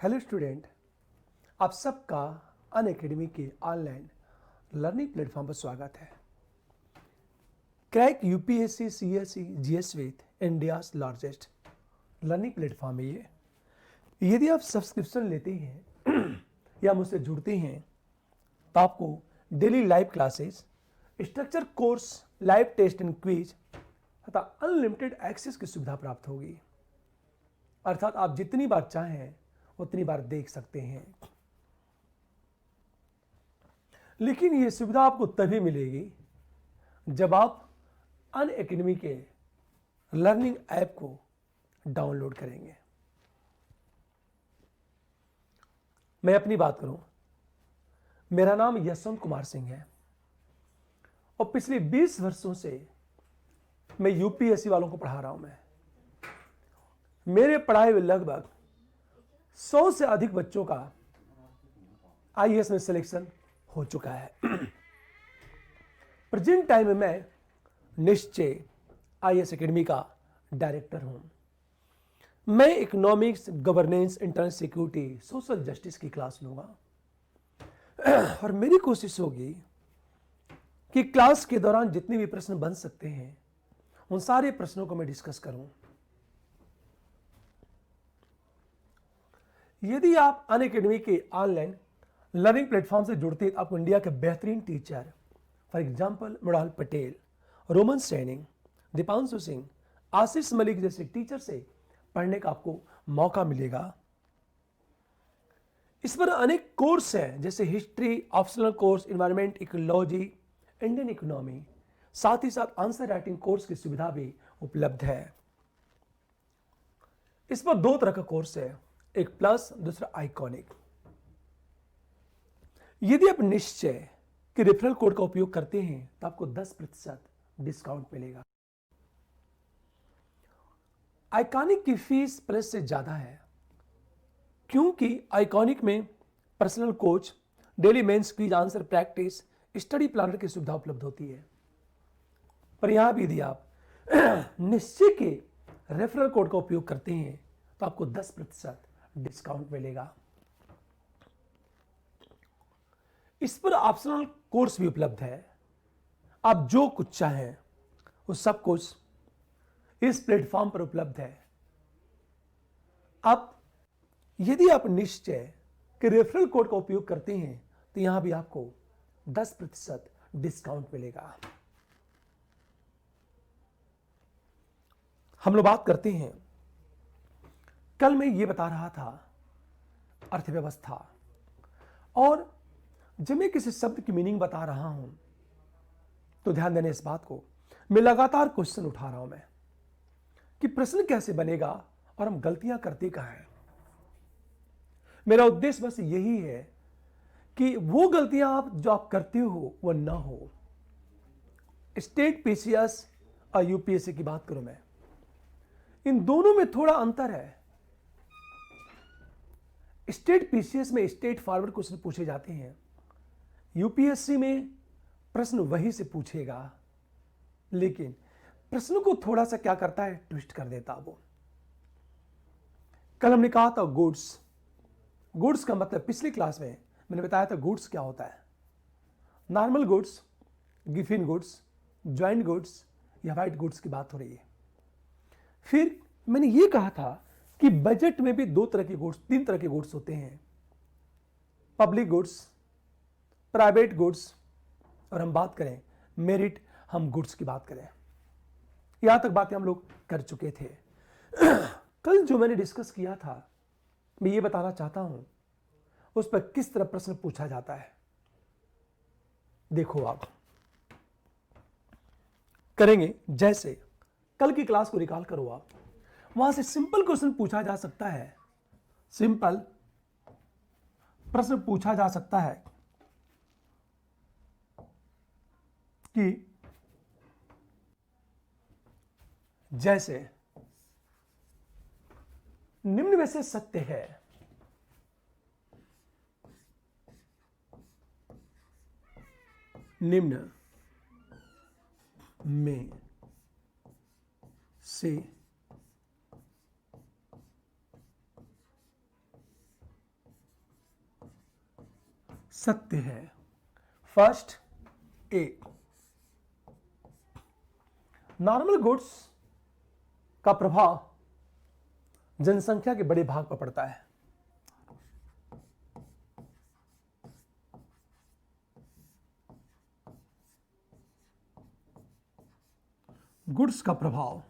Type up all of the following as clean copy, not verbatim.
Hello student, आप सबका Unacademy के ऑनलाइन लर्निंग प्लेटफॉर्म पर स्वागत है। Crack UPSC CSE GS with India's largest learning platform है ये। यदि आप सब्सक्रिप्शन लेते हैं या मुझसे जुड़ते हैं तो आपको daily live classes, structure course, live test and quiz तथा अनलिमिटेड एक्सेस की सुविधा प्राप्त होगी। अर्थात आप जितनी बार चाहें उतनी बार देख सकते हैं। लेकिन यह सुविधा आपको तभी मिलेगी जब आप अनअकैडमी के लर्निंग ऐप को डाउनलोड करेंगे। मैं अपनी बात करूं, मेरा नाम यशवंत कुमार सिंह है और पिछले 20 वर्षों से मैं यूपीएससी वालों को पढ़ा रहा हूं। मेरे पढ़ाए हुए लगभग 100 से अधिक बच्चों का आईएएस में सिलेक्शन हो चुका है। प्रेजेंट टाइम में मैं निश्चय आईएएस एकेडमी का डायरेक्टर हूं। मैं economics, governance, internal security, social justice की क्लास लूंगा और मेरी कोशिश होगी कि क्लास के दौरान जितने भी प्रश्न बन सकते हैं उन सारे प्रश्नों को मैं डिस्कस करूं। यदि आप अनअकैडमी के ऑनलाइन लर्निंग प्लेटफॉर्म से जुड़ते हैं तो आपको इंडिया के बेहतरीन teacher, for example Mrinal Patel, Roman Saini, Deepanshu Singh, आशीष मलिक जैसे टीचर से पढ़ने का आपको मौका मिलेगा। इस पर अनेक कोर्स हैं, जैसे history, optional course, environment, ecology, Indian economy, साथ ही साथ आंसर राइटिंग कोर्स की सुविधा भी उपलब्ध है। इस पर 2 तरह का कोर्स है, एक प्लस, दूसरा आइकॉनिक। यदि आप निश्चय कि रेफरल कोड का उपयोग करते हैं तो आपको 10% डिस्काउंट मिलेगा। आइकॉनिक की फीस प्लस से ज्यादा है क्योंकि आइकॉनिक में personal coach, daily mains quiz, answer practice, study planner की सुविधा उपलब्ध होती है। पर यहां भी यदि आप निश्चय के रेफरल कोड का उपयोग करते हैं तो आपको 10% डिस्काउंट मिलेगा। इस पर ऑप्शनल कोर्स भी उपलब्ध है। आप जो कुछ चाहें वो सब कुछ इस प्लेटफॉर्म पर उपलब्ध है। अब यदि आप निश्चय के रेफरल कोड का उपयोग करते हैं तो यहां भी आपको 10% डिस्काउंट मिलेगा। हम लोग बात करते हैं, कल मैं ये बता रहा था अर्थव्यवस्था, और जब मैं किसी शब्द की मीनिंग बता रहा हूं तो ध्यान देने इस बात को, मैं लगातार क्वेश्चन उठा रहा हूं मैं कि प्रश्न कैसे बनेगा और हम गलतियां करते कहां हैं। मेरा उद्देश्य बस यही है कि वो गलतियां जो आप करते हो वो ना हो। स्टेट पीसीएस और यूपीएससी की बात करूं मैं, इन दोनों में थोड़ा अंतर है। स्टेट पीसीएस में स्टेट फॉरवर्ड क्वेश्चन पूछे जाते हैं, यूपीएससी में प्रश्न वही से पूछेगा, लेकिन प्रश्न को थोड़ा सा क्या करता है, ट्विस्ट कर देता वो। कल हमने कहा था गुड्स। गुड्स का मतलब पिछली क्लास में मैंने बताया था गुड्स क्या होता है। Normal goods, Giffen goods, joint goods या वाइट गुड्स की बात हो रही है। फिर मैंने ये कहा था कि बजट में भी 2 तरह के गुड्स, 3 तरह के गुड्स होते हैं, पब्लिक गुड्स, प्राइवेट गुड्स, और हम बात करें मेरिट, हम गुड्स की बात करें। यहां तक बातें हम लोग कर चुके थे। कल जो मैंने डिस्कस किया था, मैं ये बताना चाहता हूं उस पर किस तरह प्रश्न पूछा जाता है। देखो, आप करेंगे जैसे कल की क्लास को रिकॉल करो, आप वहां से सिंपल क्वेश्चन पूछा जा सकता है, सिंपल प्रश्न पूछा जा सकता है कि जैसे निम्न में से सत्य है, निम्न में से सत्य है। फर्स्ट ए, नॉर्मल गुड्स का प्रभाव जनसंख्या के बड़े भाग पर पड़ता है। गुड्स का प्रभाव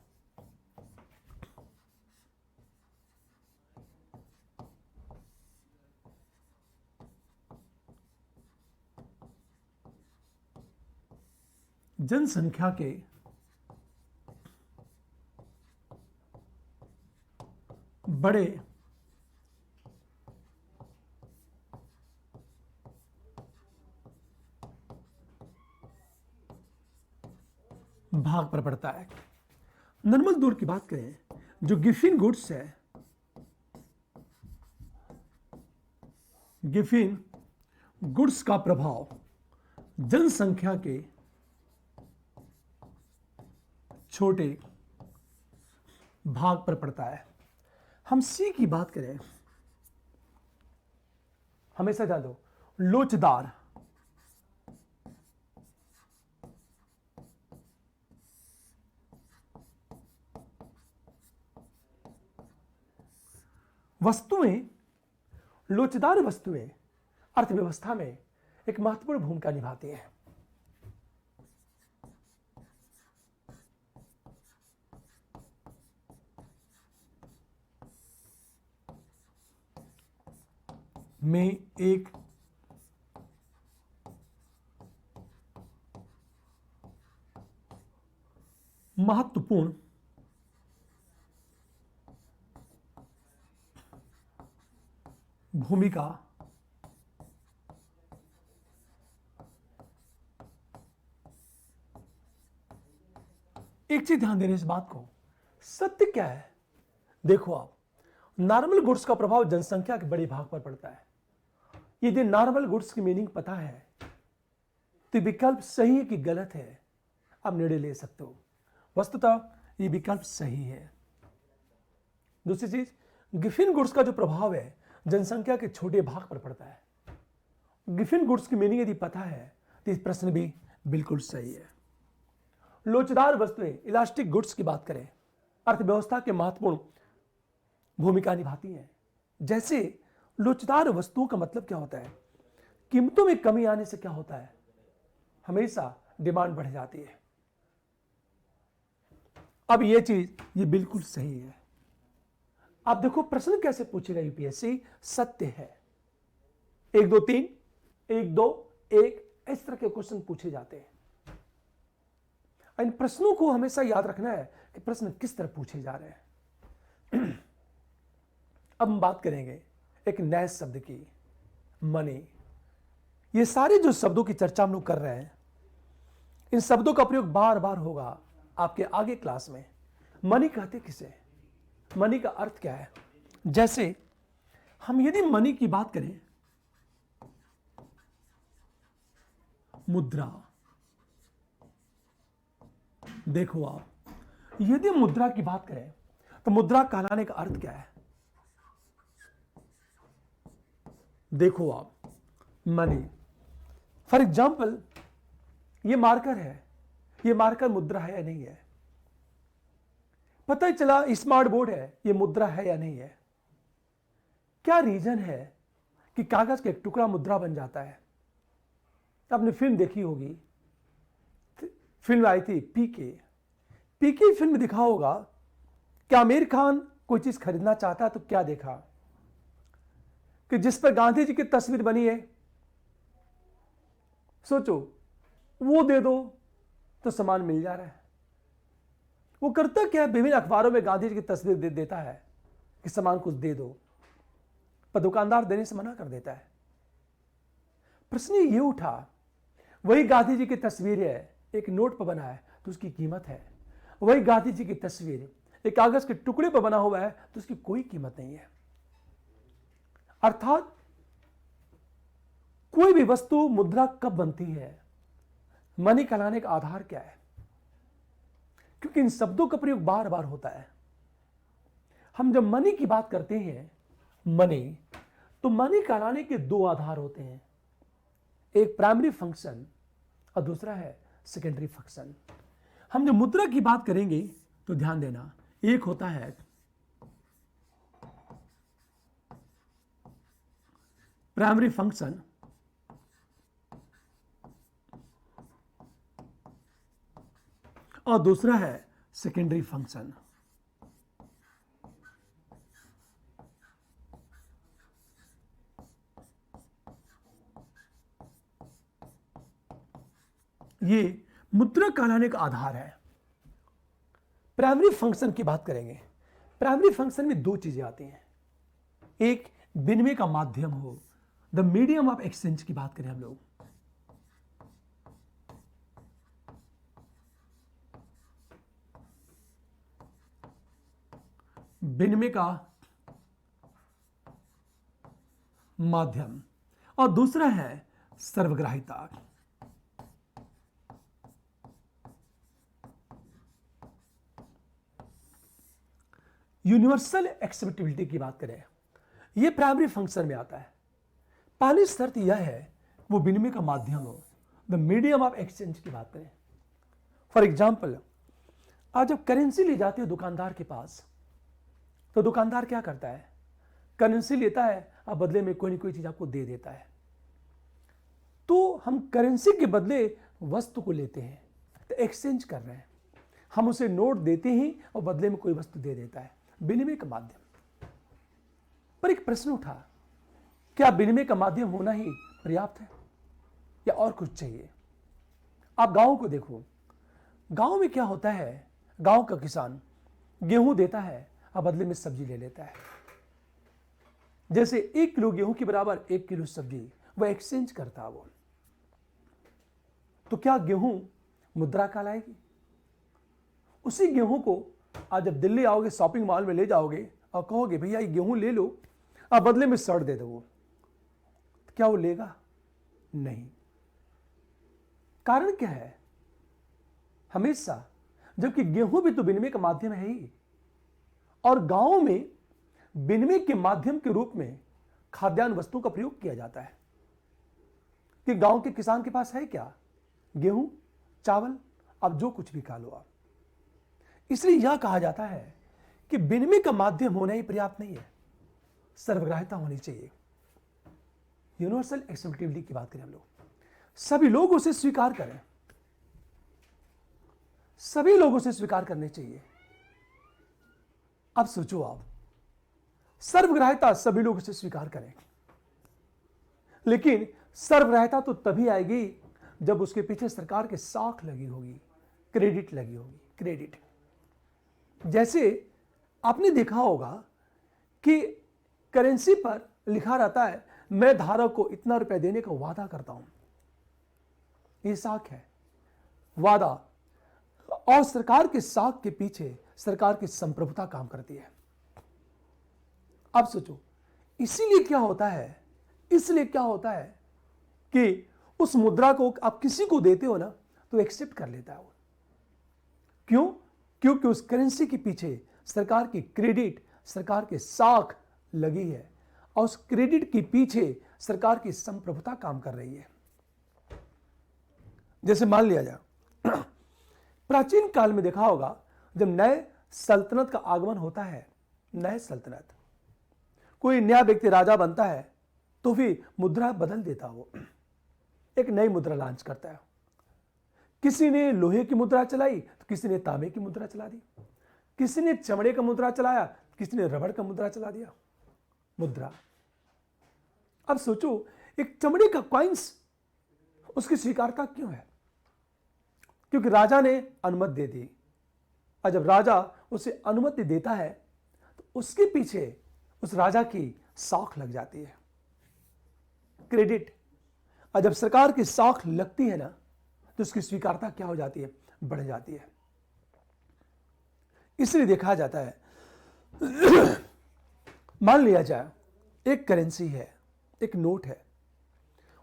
जनसंख्या के बड़े भाग पर पड़ता है। नॉर्मल दूर की बात करें, जो गिफिन गुड्स है, गिफिन गुड्स का प्रभाव जनसंख्या के छोटे भाग पर पड़ता है। हम सी की बात करें, हमेशा जान दो, लोचदार वस्तुएं, लोचदार वस्तुएं अर्थव्यवस्था में एक महत्वपूर्ण भूमिका निभाती हैं। में एक महत्वपूर्ण भूमिका एक चीज ध्यान देने इस बात को, सत्य क्या है? देखो आप, नॉर्मल गुड्स का प्रभाव जनसंख्या के बड़े भाग पर पड़ता है। यदि नॉर्मल गुड्स की मीनिंग पता है तो विकल्प सही है कि गलत है, आप निर्णय ले सकते हो। वस्तुतः ये विकल्प सही है। दूसरी चीज, गिफिन गुड्स का जो प्रभाव है जनसंख्या के छोटे भाग पर पड़ता है। गिफिन गुड्स की मीनिंग यदि पता है तो इस प्रश्न भी बिल्कुल सही है। लोचदार वस्तुएं, इलास्टिक गुड्स की बात करें, अर्थव्यवस्था के महत्वपूर्ण भूमिका निभाती हैं। जैसे लोचदार वस्तुओं का मतलब क्या होता है? कीमतों में कमी आने से क्या होता है? हमेशा डिमांड बढ़ जाती है। अब ये चीज ये बिल्कुल सही है। आप देखो प्रश्न कैसे पूछेगा यूपीएससी, सत्य है। 1 2 3, 1 2 1, इस तरह के क्वेश्चन पूछे जाते हैं। इन प्रश्नों को हमेशा याद रखना है कि प्रश्न किस तरह पूछे जा रहे हैं। अब हम बात करेंगे एक नए शब्द की, मनी। ये सारे जो शब्दों की चर्चा हम लोग कर रहे हैं, इन शब्दों का प्रयोग बार बार होगा आपके आगे क्लास में। मनी कहते किसे? मनी का अर्थ क्या है? जैसे हम यदि मनी की बात करें, मुद्रा, देखो आप, यदि मुद्रा की बात करें तो मुद्रा कहलाने का अर्थ क्या है? देखो आप, मनी। फॉर एग्जाम्पल, ये मार्कर है, ये मार्कर मुद्रा है या नहीं है? पता ही चला स्मार्ट बोर्ड है, ये मुद्रा है या नहीं है? क्या रीजन है कि कागज का एक टुकड़ा मुद्रा बन जाता है? आपने फिल्म देखी होगी, फिल्म आई थी पीके। पीके फिल्म दिखा होगा कि आमिर खान कोई चीज खरीदना चाहता है तो क्या देखा कि जिस पर गांधी जी की तस्वीर बनी है, सोचो वो दे दो तो सामान मिल जा रहा है। वो करता क्या है, विभिन्न अखबारों में गांधी जी की तस्वीर दे देता है कि सामान कुछ दे दो, पर दुकानदार देने से मना कर देता है। प्रश्न ये उठा, वही गांधी जी की तस्वीर है, एक नोट पर बना है तो उसकी कीमत है। वही गांधी जी की तस्वीर एक कागज के टुकड़े पर बना हुआ है तो उसकी कोई कीमत नहीं है। अर्थात कोई भी वस्तु मुद्रा कब बनती है, मनी कहलाने का आधार क्या है? क्योंकि इन शब्दों का प्रयोग बार बार होता है। हम जब मनी की बात करते हैं, मनी, तो मनी कहलाने के 2 आधार होते हैं। एक प्राइमरी फंक्शन और दूसरा है सेकेंडरी फंक्शन। हम जब मुद्रा की बात करेंगे तो ध्यान देना, एक होता है प्राइमरी फंक्शन और दूसरा है सेकेंडरी फंक्शन। ये मुद्रा कहलाने का आधार है। प्राइमरी फंक्शन की बात करेंगे। प्राइमरी फंक्शन में दो चीजें आती हैं, एक विनिमय का माध्यम हो, द मीडियम ऑफ एक्सचेंज की बात करें हम लोग, विनिमय का माध्यम, और दूसरा है सर्वग्राहिता। यूनिवर्सल एक्सेप्टेबिलिटी की बात करें, यह प्राइमरी फंक्शन में आता है। पहली शर्त यह है वो विनिमय का माध्यम हो, द मीडियम ऑफ एक्सचेंज की बात करें। फॉर एग्जाम्पल, आज जब करेंसी ले जाते हो दुकानदार के पास, तो दुकानदार क्या करता है, करेंसी लेता है और बदले में कोई ना कोई चीज आपको दे देता है। तो हम करेंसी के बदले वस्तु को लेते हैं, तो एक्सचेंज कर रहे हैं। हम उसे नोट देते ही और बदले में कोई वस्तु दे देता है, विनिमय का माध्यम। पर एक प्रश्न उठा, क्या विनिमय का माध्यम होना ही पर्याप्त है या और कुछ चाहिए? आप गांव को देखो, गांव में क्या होता है, गांव का किसान गेहूं देता है और बदले में सब्जी ले लेता है। जैसे 1 किलो गेहूं के बराबर 1 किलो सब्जी वह एक्सचेंज करता है वो। तो क्या गेहूं मुद्रा कहलाएगी? उसी गेहूं को आज जब दिल्ली आओगे, शॉपिंग मॉल में ले जाओगे और कहोगे भैया ये गेहूं ले लो और बदले में सड़ दे दो, वो तो क्या वो लेगा? नहीं। कारण क्या है? हमेशा, जबकि गेहूं भी तो विनिमय का माध्यम है ही, और गांव में विनिमय के माध्यम के रूप में खाद्यान्न वस्तुओं का प्रयोग किया जाता है। कि गांव के किसान के पास है क्या? गेहूं, चावल, अब जो कुछ भी खा लो आप। इसलिए यह कहा जाता है कि विनिमय का माध्यम होना ही पर्याप्त नहीं है, सर्वग्राहिता होनी चाहिए। यूनिवर्सल एक्सेप्टेबिलिटी की बात करें हम लोग, सभी लोग उसे स्वीकार करें, सभी लोग उसे स्वीकार करने चाहिए। अब सोचो आप, सर्वग्राहिता सभी लोग उसे स्वीकार करें, लेकिन सर्वग्राहिता तो तभी आएगी जब उसके पीछे सरकार के साख लगी होगी, क्रेडिट लगी होगी। क्रेडिट, जैसे आपने देखा होगा कि करेंसी पर लिखा रहता है मैं धारक को इतना रुपया देने का वादा करता हूं। यह साख है, वादा, और सरकार के साख के पीछे सरकार की संप्रभुता काम करती है। अब सोचो, इसीलिए क्या होता है, इसलिए क्या होता है कि उस मुद्रा को आप किसी को देते हो ना तो एक्सेप्ट कर लेता है वो। क्यों? क्योंकि उस करेंसी के पीछे सरकार की क्रेडिट, सरकार के साख लगी है, और उस क्रेडिट के पीछे सरकार की संप्रभुता काम कर रही है। जैसे मान लिया जाए, प्राचीन काल में देखा होगा जब नए सल्तनत का आगमन होता है, नए सल्तनत, कोई नया व्यक्ति राजा बनता है तो फिर मुद्रा बदल देता, वो एक नई मुद्रा लॉन्च करता है। किसी ने लोहे की मुद्रा चलाई तो किसी ने तांबे की मुद्रा चला दी, किसी ने चमड़े का मुद्रा चलाया, किसी ने रबड़ का मुद्रा चला दिया। मुद्रा, अब सोचो, एक चमड़े का कॉइंस, उसकी स्वीकारता क्यों है? क्योंकि राजा ने अनुमति दे दी, और जब राजा उसे अनुमति देता है तो उसके पीछे उस राजा की साख लग जाती है, क्रेडिट। और जब सरकार की साख लगती है ना तो उसकी स्वीकारता क्या हो जाती है? बढ़ जाती है। इसलिए देखा जाता है, मान लिया जाए एक करेंसी है, एक नोट है,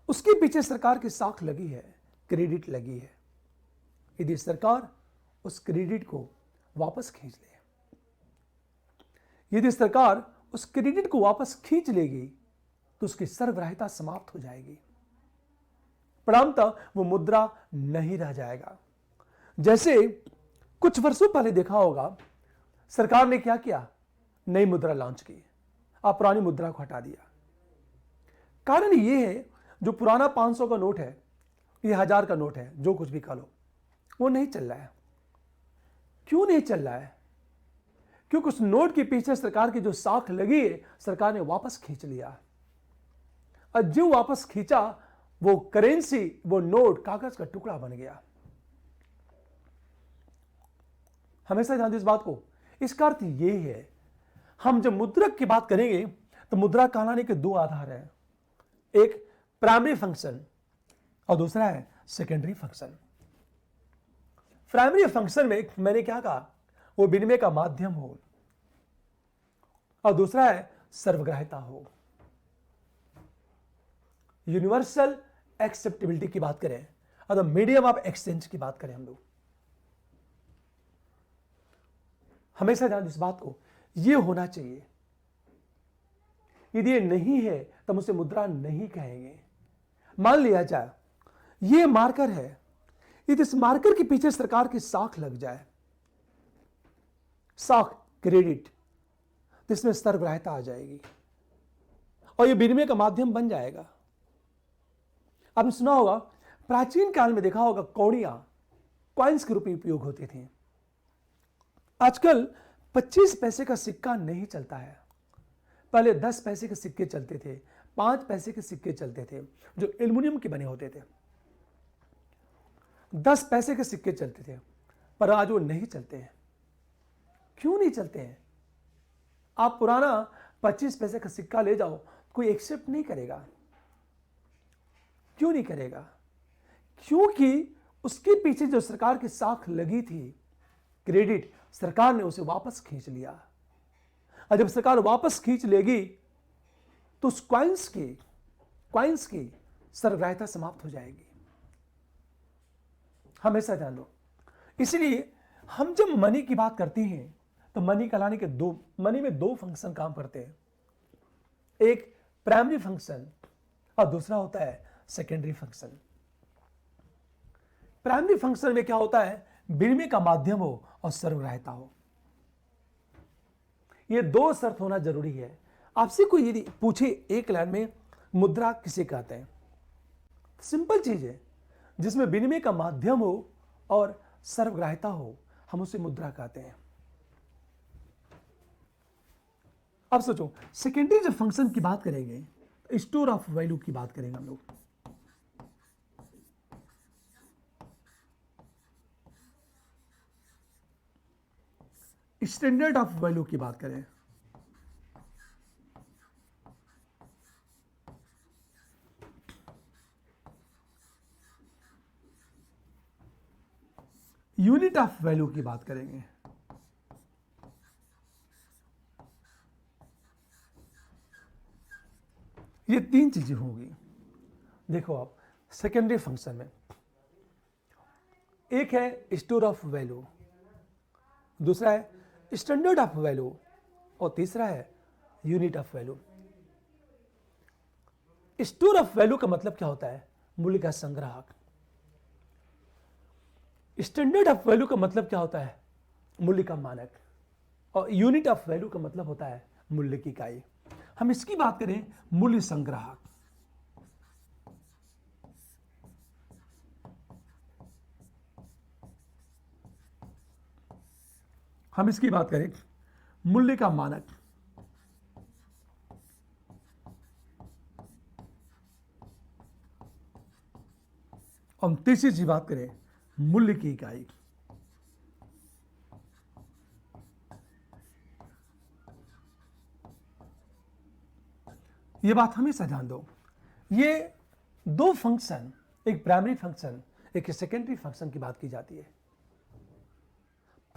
उसके पीछे सरकार की साख लगी है, क्रेडिट लगी है। यदि सरकार उस क्रेडिट को वापस खींच ले, यदि सरकार उस क्रेडिट को वापस खींच लेगी तो उसकी सर्वग्राहिता समाप्त हो जाएगी। परिणामतः वो मुद्रा नहीं रह जाएगा। जैसे कुछ वर्षों पहले देखा होगा, सरकार ने क्या किया, नई मुद्रा लॉन्च की, आप पुरानी मुद्रा को हटा दिया। कारण ये है, जो पुराना 500 का नोट है, ये 1000 का नोट है, जो कुछ भी कह लो, वो नहीं चल रहा है। क्यों नहीं चल रहा है? क्योंकि उस नोट के पीछे सरकार की जो साख लगी है, सरकार ने वापस खींच लिया। और जो वापस खींचा, वो करेंसी, वो नोट कागज का टुकड़ा बन गया। हमेशा ध्यान दें इस बात को। इसका अर्थ ये है, हम जब मुद्रक की बात करेंगे तो मुद्रा कहलाने के दो आधार हैं, एक प्राइमरी फंक्शन और दूसरा है सेकेंडरी फंक्शन। प्राइमरी फंक्शन में मैंने क्या कहा, वो विनिमय का माध्यम हो, और दूसरा है सर्वग्राह्यता हो। यूनिवर्सल एक्सेप्टेबिलिटी की बात करें, और मीडियम ऑफ एक्सचेंज की बात करें हम लोग, हमेशा ध्यान इस बात को, ये होना चाहिए। यदि ये नहीं है तो हम उसे मुद्रा नहीं कहेंगे। मान लिया जाए ये मार्कर है, यदि इस मार्कर के पीछे सरकार की साख लग जाए, साख क्रेडिट, तो इसमें सर्वग्राह्यता आ जाएगी और ये विनिमय का माध्यम बन जाएगा। आपने सुना होगा, प्राचीन काल में देखा होगा, कौड़ियां कॉइन्स के रूप में उपयोग होती थी। आजकल 25 पैसे का सिक्का नहीं चलता है। पहले 10 पैसे के सिक्के चलते थे, 5 पैसे के सिक्के चलते थे, जो एल्युमिनियम के बने होते थे। 10 पैसे के सिक्के चलते थे, पर आज वो नहीं चलते हैं। क्यों नहीं चलते हैं? आप पुराना 25 पैसे का सिक्का ले जाओ, कोई एक्सेप्ट नहीं करेगा। क्यों नहीं करेगा? क्योंकि उसके पीछे जो सरकार की साख लगी थी, क्रेडिट, सरकार ने उसे वापस खींच लिया। और जब सरकार वापस खींच लेगी तो उस कॉइन्स की सर्वग्राह्यता समाप्त हो जाएगी। हमेशा ध्यान दो। इसलिए हम जब मनी की बात करते हैं तो मनी कहलाने के मनी में दो फंक्शन काम करते हैं, एक प्राइमरी फंक्शन और दूसरा होता है सेकेंडरी फंक्शन। प्राइमरी फंक्शन में क्या होता है, विनिमय का माध्यम हो और सर्वग्राह्यता हो। यह दो शर्त होना जरूरी है। आपसे कोई यदि पूछे एक लाइन में मुद्रा किसे कहते हैं, सिंपल चीज है, जिसमें विनिमय का माध्यम हो और सर्वग्राह्यता हो, हम उसे मुद्रा कहते हैं। अब सोचो, सेकेंडरी जब फंक्शन की बात करेंगे, स्टोर ऑफ वैल्यू की बात करेंगे हम लोग। स्टैंडर्ड ऑफ वैल्यू की बात करें, यूनिट ऑफ वैल्यू की बात करेंगे, ये तीन चीजें होंगी। देखो आप, सेकेंडरी फंक्शन में एक है स्टोर ऑफ वैल्यू, दूसरा है स्टैंडर्ड ऑफ वैल्यू और तीसरा है unit of value. Store of value का मतलब क्या होता है, मूल्य का संग्राहक। स्टैंडर्ड ऑफ वैल्यू का मतलब क्या होता है, मूल्य का मानक। और यूनिट ऑफ वैल्यू का मतलब होता है मूल्य की इकाई। हम इसकी बात करें, मूल्य संग्राहक। हम इसकी बात करें, मूल्य का मानक। हम तीसरी चीज बात करें, मूल्य की इकाई। ये बात हमेशा ध्यान दो, ये दो फंक्शन, एक प्राइमरी फंक्शन, एक सेकेंडरी फंक्शन की बात की जाती है,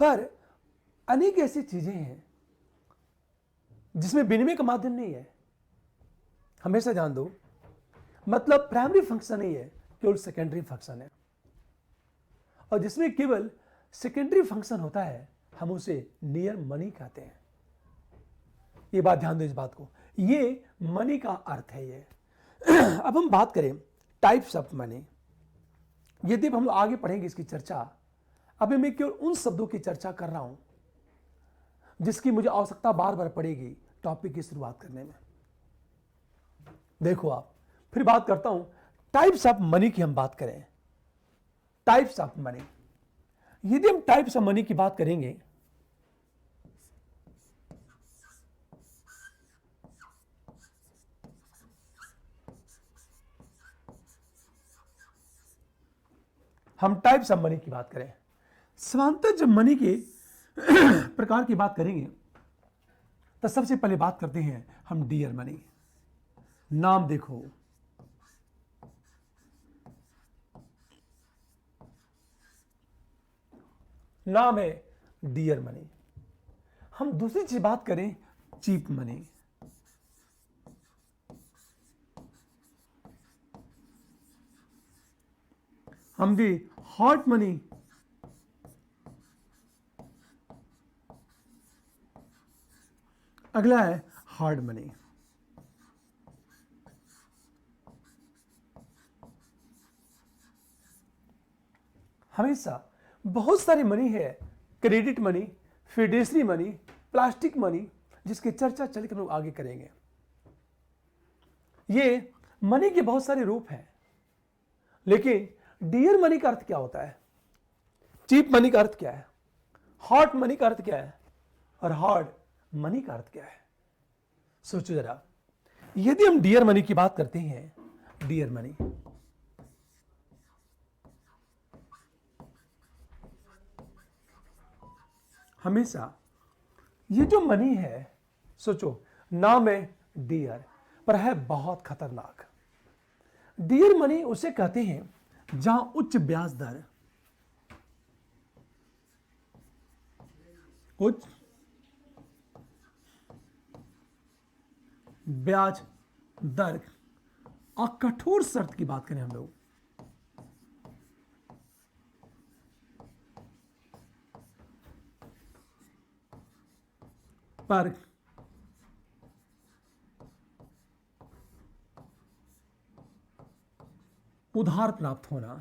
पर अनेक ऐसी चीजें हैं जिसमें विनिमय का माध्यम नहीं है। हमेशा ध्यान दो, मतलब प्राइमरी फंक्शन नहीं है, केवल सेकेंडरी फंक्शन है। और जिसमें केवल सेकेंडरी फंक्शन होता है, हम उसे नियर मनी कहते हैं। ये बात ध्यान दो, इस बात को, ये मनी का अर्थ है ये। अब हम बात करें टाइप्स ऑफ मनी। यदि हम लोग आगे पढ़ेंगे इसकी चर्चा, अभी मैं केवल उन शब्दों की चर्चा कर रहा हूं जिसकी मुझे आवश्यकता बार बार पड़ेगी टॉपिक की शुरुआत करने में। देखो आप, फिर बात करता हूं टाइप्स ऑफ मनी की। हम बात करें टाइप्स ऑफ मनी, यदि हम टाइप्स ऑफ मनी की बात करेंगे, हम टाइप्स ऑफ मनी की बात करें, सामान्यतः जब मनी के प्रकार की बात करेंगे तो सबसे पहले बात करते हैं हम डियर मनी। नाम देखो, नाम है डियर मनी। हम दूसरी चीज बात करें चीप मनी। हम दी हॉट मनी, अगला है हार्ड मनी। हमेशा बहुत सारी मनी है, credit money, fiduciary money, plastic money, जिसकी चर्चा चलकर लोग आगे करेंगे। ये मनी के बहुत सारे रूप हैं, लेकिन डियर मनी का अर्थ क्या होता है, चीप मनी का अर्थ क्या है, हॉट मनी का अर्थ क्या है, और हार्ड मनी का अर्थ क्या है? सोचो जरा, यदि हम डियर मनी की बात करते हैं, डियर मनी हमेशा ये जो मनी है, सोचो नाम है डियर, पर है बहुत खतरनाक। डियर मनी उसे कहते हैं जहां उच्च ब्याज दर, उच्च ब्याज दर और कठोर शर्त की बात करें हम लोग, पर उधार प्राप्त होना,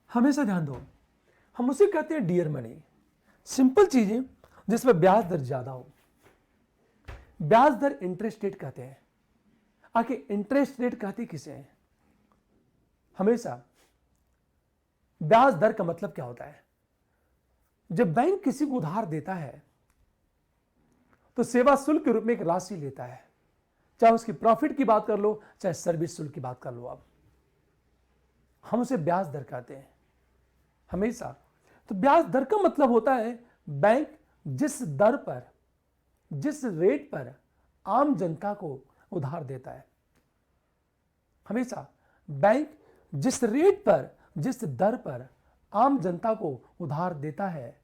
हमेशा ध्यान दो, हम उसे कहते हैं डियर मनी। सिंपल चीजें जिसमें ब्याज दर ज्यादा हो, ब्याज दर इंटरेस्ट रेट कहते हैं। आखिर इंटरेस्ट रेट कहते किसे हैं? हमेशा ब्याज दर का मतलब क्या होता है? जब बैंक किसी को उधार देता है तो सेवा शुल्क के रूप में एक राशि लेता है, चाहे उसकी प्रॉफिट की बात कर लो, चाहे सर्विस शुल्क की बात कर लो। आप हम उसे ब्याज दर कहते हैं हमेशा। तो ब्याज दर का मतलब होता है बैंक जिस दर पर, जिस रेट पर आम जनता को उधार देता है। हमेशा बैंक जिस रेट पर, जिस दर पर आम जनता को उधार देता है,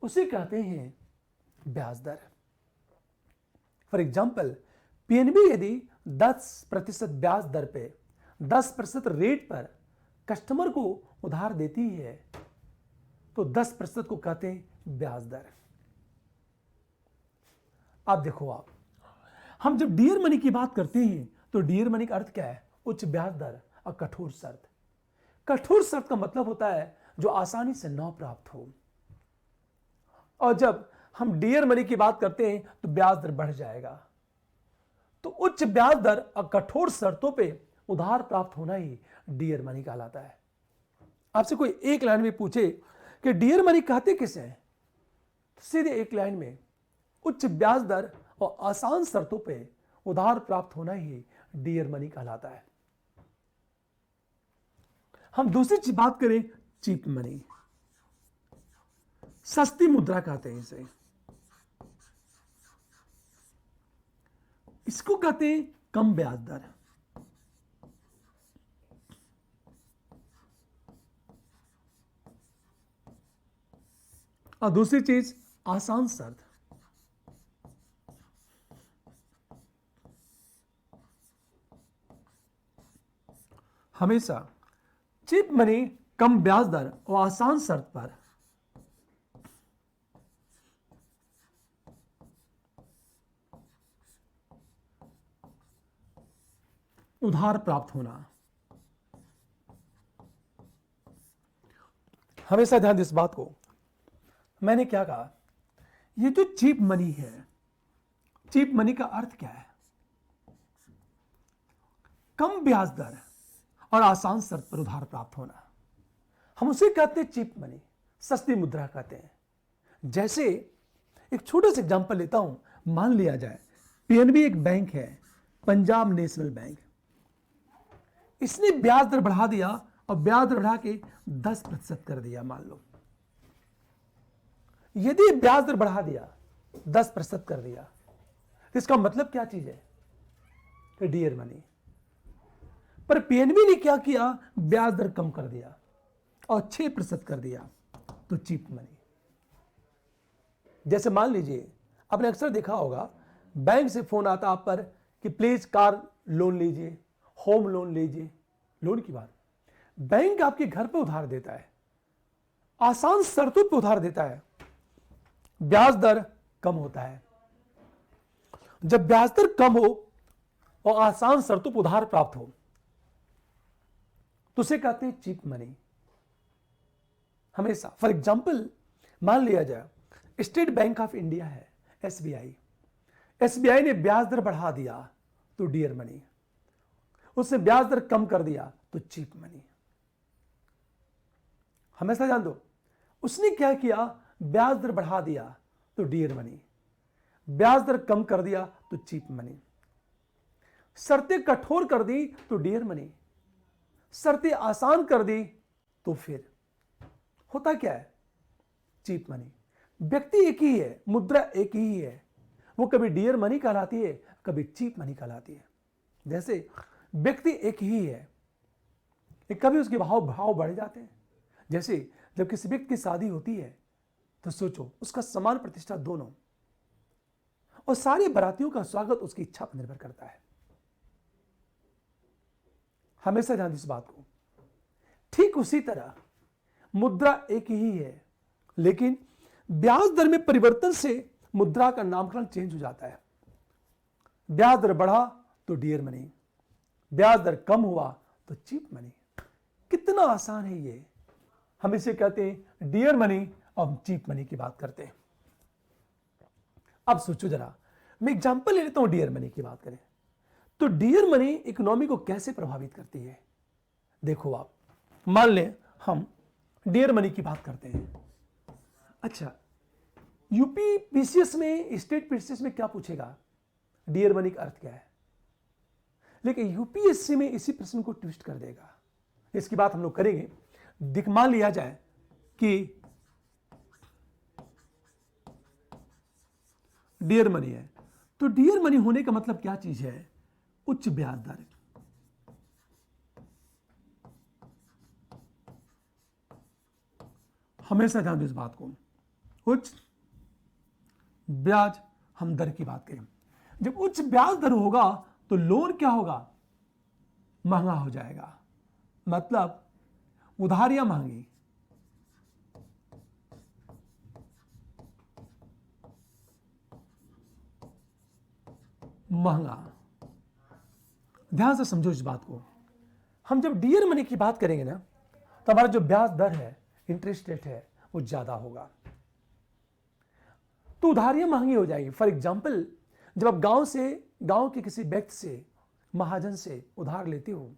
उसे कहते हैं ब्याज दर। फॉर एग्जाम्पल, पीएनबी यदि 10% ब्याज दर पे, 10% रेट पर कस्टमर को उधार देती है तो 10% को कहते हैं ब्याज दर। आप देखो, आप हम जब डियर मनी की बात करते हैं तो डियर मनी का अर्थ क्या है? उच्च ब्याज दर और कठोर शर्त। कठोर शर्त का मतलब होता है जो आसानी से न प्राप्त हो। और जब हम डियर मनी की बात करते हैं तो ब्याज दर बढ़ जाएगा। तो उच्च ब्याज दर और कठोर शर्तों पे उधार प्राप्त होना ही डियर मनी कहलाता है। आपसे कोई एक लाइन में पूछे कि डियर मनी कहते किसे हैं, तो सीधे एक लाइन में उच्च ब्याज दर और आसान शर्तों पे उधार प्राप्त होना ही डियर मनी कहलाता है। हम दूसरी चीज बात करें चीप मनी, सस्ती मुद्रा कहते हैं इसे। इसको कहते हैं कम ब्याज दर। और दूसरी चीज आसान शर्त। हमेशा चीप मनी कम ब्याज दर और आसान शर्त पर उधार प्राप्त होना। हमेशा ध्यान दें इस बात को। मैंने क्या कहा, ये जो चीप मनी है, चीप मनी का अर्थ क्या है? कम ब्याज दर और आसान शर्त पर उधार प्राप्त होना। हम उसे कहते हैं चीप मनी, सस्ती मुद्रा कहते हैं। जैसे एक छोटा सा एग्जांपल लेता हूं, मान लिया जाए पीएनबी एक बैंक है, पंजाब नेशनल बैंक। इसने ब्याज दर बढ़ा दिया और ब्याज दर बढ़ा के 10% कर दिया। मान लो यदि ब्याज दर बढ़ा दिया 10% कर दिया, तो इसका मतलब क्या चीज है? Dear money. पर पीएनबी ने क्या किया, ब्याज दर कम कर दिया और 6% कर दिया, तो चीप मनी। जैसे मान लीजिए, आपने अक्सर देखा होगा बैंक से फोन आता आप पर कि प्लीज कार लोन लीजिए, होम लोन लीजिए। लोन की बात, बैंक आपके घर पर उधार देता है, आसान शर्तों पर उधार देता है, ब्याज दर कम होता है। जब ब्याज दर कम हो और आसान शर्तों पर उधार प्राप्त हो, तो उसे कहते हैं चीप मनी। हमेशा फॉर एग्जाम्पल मान लिया जाए स्टेट बैंक ऑफ इंडिया है, एसबीआई। एसबीआई ने ब्याज दर बढ़ा दिया तो डियर मनी, उसने ब्याज दर कम कर दिया तो चीप मनी। हमेशा जान दो, उसने क्या किया, ब्याज दर बढ़ा दिया तो डियर मनी, ब्याज दर कम कर दिया तो चीप मनी, शर्तें कठोर कर दी तो डियर मनी, शर्तें आसान कर दी तो फिर होता क्या है, चीप मनी। व्यक्ति एक ही है, मुद्रा एक ही है, वो कभी डियर मनी कहलाती है, कभी चीप मनी कहलाती है। जैसे व्यक्ति एक ही है, कभी उसके भाव बढ़ जाते हैं। जैसे जब किसी व्यक्ति की शादी होती है तो सोचो उसका सम्मान प्रतिष्ठा दोनों, और सारे बारातियों का स्वागत उसकी इच्छा पर निर्भर करता है। हमेशा ध्यान इस बात को। ठीक उसी तरह मुद्रा एक ही है, लेकिन ब्याज दर में परिवर्तन से मुद्रा का नामकरण चेंज हो जाता है। ब्याज दर बढ़ा तो डियर मनी, ब्याज दर कम हुआ तो चीप मनी। कितना आसान है ये। हम इसे कहते हैं डियर मनी और चीप मनी की बात करते हैं। अब सोचो जरा, मैं एग्जांपल ले लेता हूं डियर मनी की बात करें तो डियर मनी इकोनॉमी को कैसे प्रभावित करती है। देखो आप, मान लें हम डियर मनी की बात करते हैं। अच्छा, यूपी पीसीएस में, स्टेट पीसीएस में क्या पूछेगा, डियर मनी का अर्थ क्या है, लेकिन यूपीएससी में इसी प्रश्न को ट्विस्ट कर देगा। इसकी बात हम लोग करेंगे। मान लिया जाए कि डियर मनी है, तो डियर मनी होने का मतलब क्या चीज है, उच्च ब्याज दर। हमेशा ध्यान दो इस बात को, उच्च ब्याज, हम दर की बात करें। जब उच्च ब्याज दर होगा तो लोन क्या होगा, महंगा हो जाएगा, मतलब उधारियां महंगी। महंगा, ध्यान से समझो इस बात को। हम जब डियर मनी की बात करेंगे ना, तो हमारा जो ब्याज दर है, इंटरेस्ट रेट है, वो ज्यादा होगा, तो उधारियां महंगी हो जाएगी। फॉर एग्जाम्पल, जब आप गांव के किसी व्यक्ति से, महाजन से उधार लेते हो,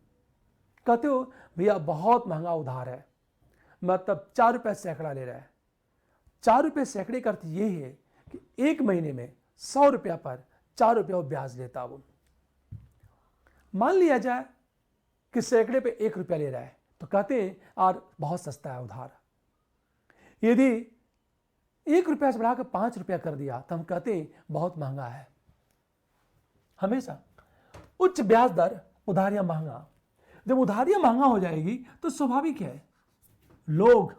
कहते हो भैया बहुत महंगा उधार है, मतलब 4 रुपए सैकड़ा ले रहा है। 4 रुपए सैकड़े का अर्थ ये है कि एक महीने में 100 रुपया पर 4 रुपया ब्याज लेता वो। मान लिया जाए कि सैकड़े पे 1 रुपया ले रहा है, तो कहते हैं यार बहुत सस्ता है उधार। यदि 1 रुपया से बढ़ाकर 5 रुपया कर दिया तो हम कहते हैं बहुत महंगा है। हमेशा उच्च ब्याज दर, उधारियां महंगा। जब उधारियां महंगा हो जाएगी तो स्वाभाविक है लोग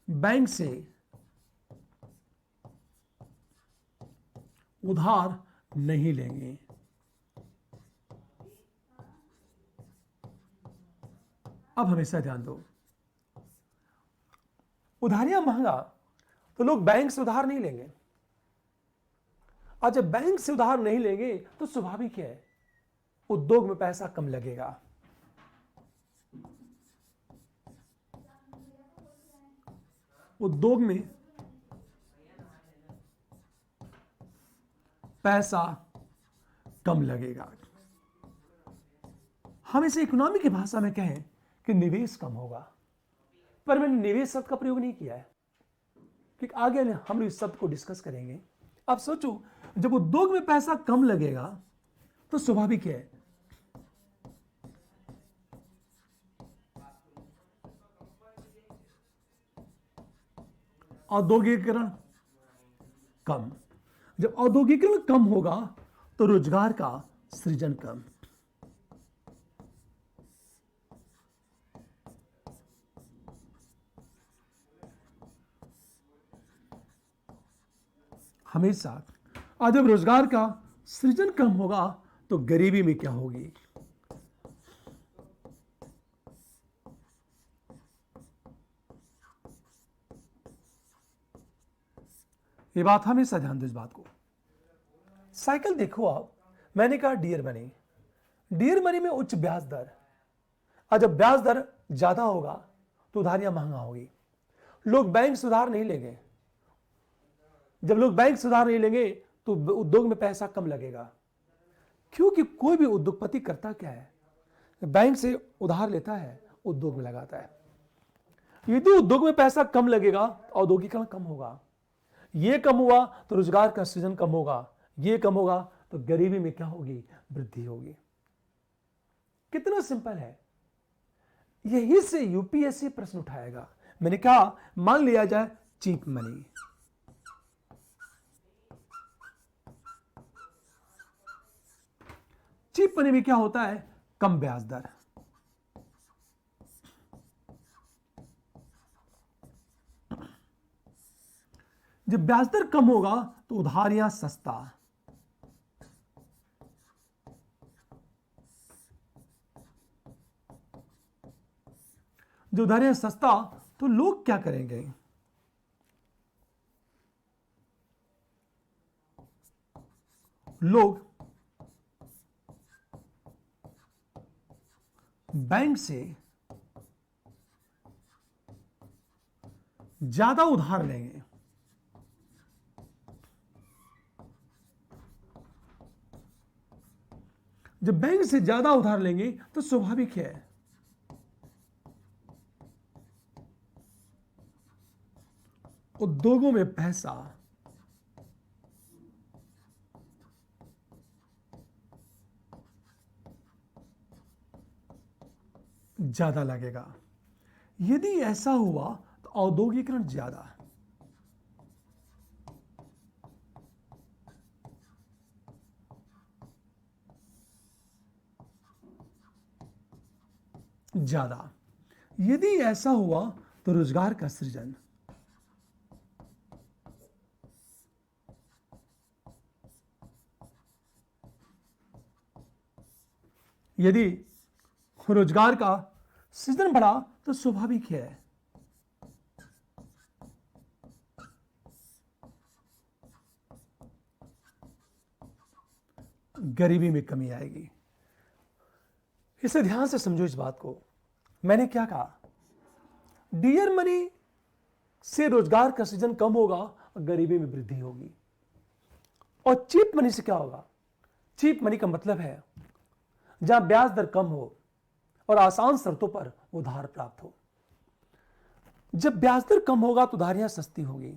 बैंक से उधार नहीं लेंगे। अब हमेशा ध्यान दो, उधारियां महंगा तो लोग बैंक से उधार नहीं लेंगे। और जब बैंक से उधार नहीं लेंगे तो स्वाभाविक है उद्योग में पैसा कम लगेगा। उद्योग में पैसा कम लगेगा। हम इसे इकोनॉमी की भाषा में कहें कि निवेश कम होगा, पर मैंने निवेश शब्द का प्रयोग नहीं किया है कि आगे हम इस शब्द को डिस्कस करेंगे। अब सोचो, जब उद्योग में पैसा कम लगेगा तो स्वाभाविक है औद्योगिकीकरण कम। जब औद्योगिकीकरण कम होगा तो रोजगार का सृजन कम। हमेशा। और जब रोजगार का सृजन कम होगा तो गरीबी में क्या होगी? ये बात हमेशा ध्यान दो इस बात को। साइकिल देखो आप, मैंने कहा डियर मनी, डियर मनी में उच्च ब्याज दर, और जब ब्याज दर ज्यादा होगा तो उधारियां महंगा होगी। लोग बैंक से उधार नहीं लेंगे। जब लोग बैंक से उधार नहीं लेंगे तो उद्योग में पैसा कम लगेगा, क्योंकि कोई भी उद्योगपति करता क्या है, बैंक से उधार लेता है, उद्योग में लगाता है। यदि उद्योग में पैसा कम लगेगा औद्योगिकरण कम होगा, ये कम हुआ तो रोजगार का सृजन कम होगा, ये कम होगा तो गरीबी में क्या होगी? वृद्धि होगी। कितना सिंपल है। यही से यूपीएससी प्रश्न उठाएगा। मैंने कहा मान लिया जाए चीप मनी, चीप मनी में क्या होता है? कम ब्याज दर। जब ब्याज दर कम होगा तो उधारियां सस्ता। जो उधारियां सस्ता तो लोग क्या करेंगे? लोग बैंक से ज्यादा उधार लेंगे। जब बैंक से ज्यादा उधार लेंगे तो स्वाभाविक है उद्योगों में पैसा ज्यादा लगेगा। यदि ऐसा हुआ तो औद्योगिकरण ज्यादा, ज्यादा। यदि ऐसा हुआ तो रोजगार का सृजन। यदि रोजगार का सृजन बढ़ा तो स्वाभाविक है गरीबी में कमी आएगी। इसे ध्यान से समझो इस बात को। मैंने क्या कहा? डियर मनी से रोजगार का सृजन कम होगा और गरीबी में वृद्धि होगी। और चीप मनी से क्या होगा? चीप मनी का मतलब है जहां ब्याज दर कम हो और आसान शर्तों पर उधार प्राप्त हो। जब ब्याज दर कम होगा तो उधारियां सस्ती होगी,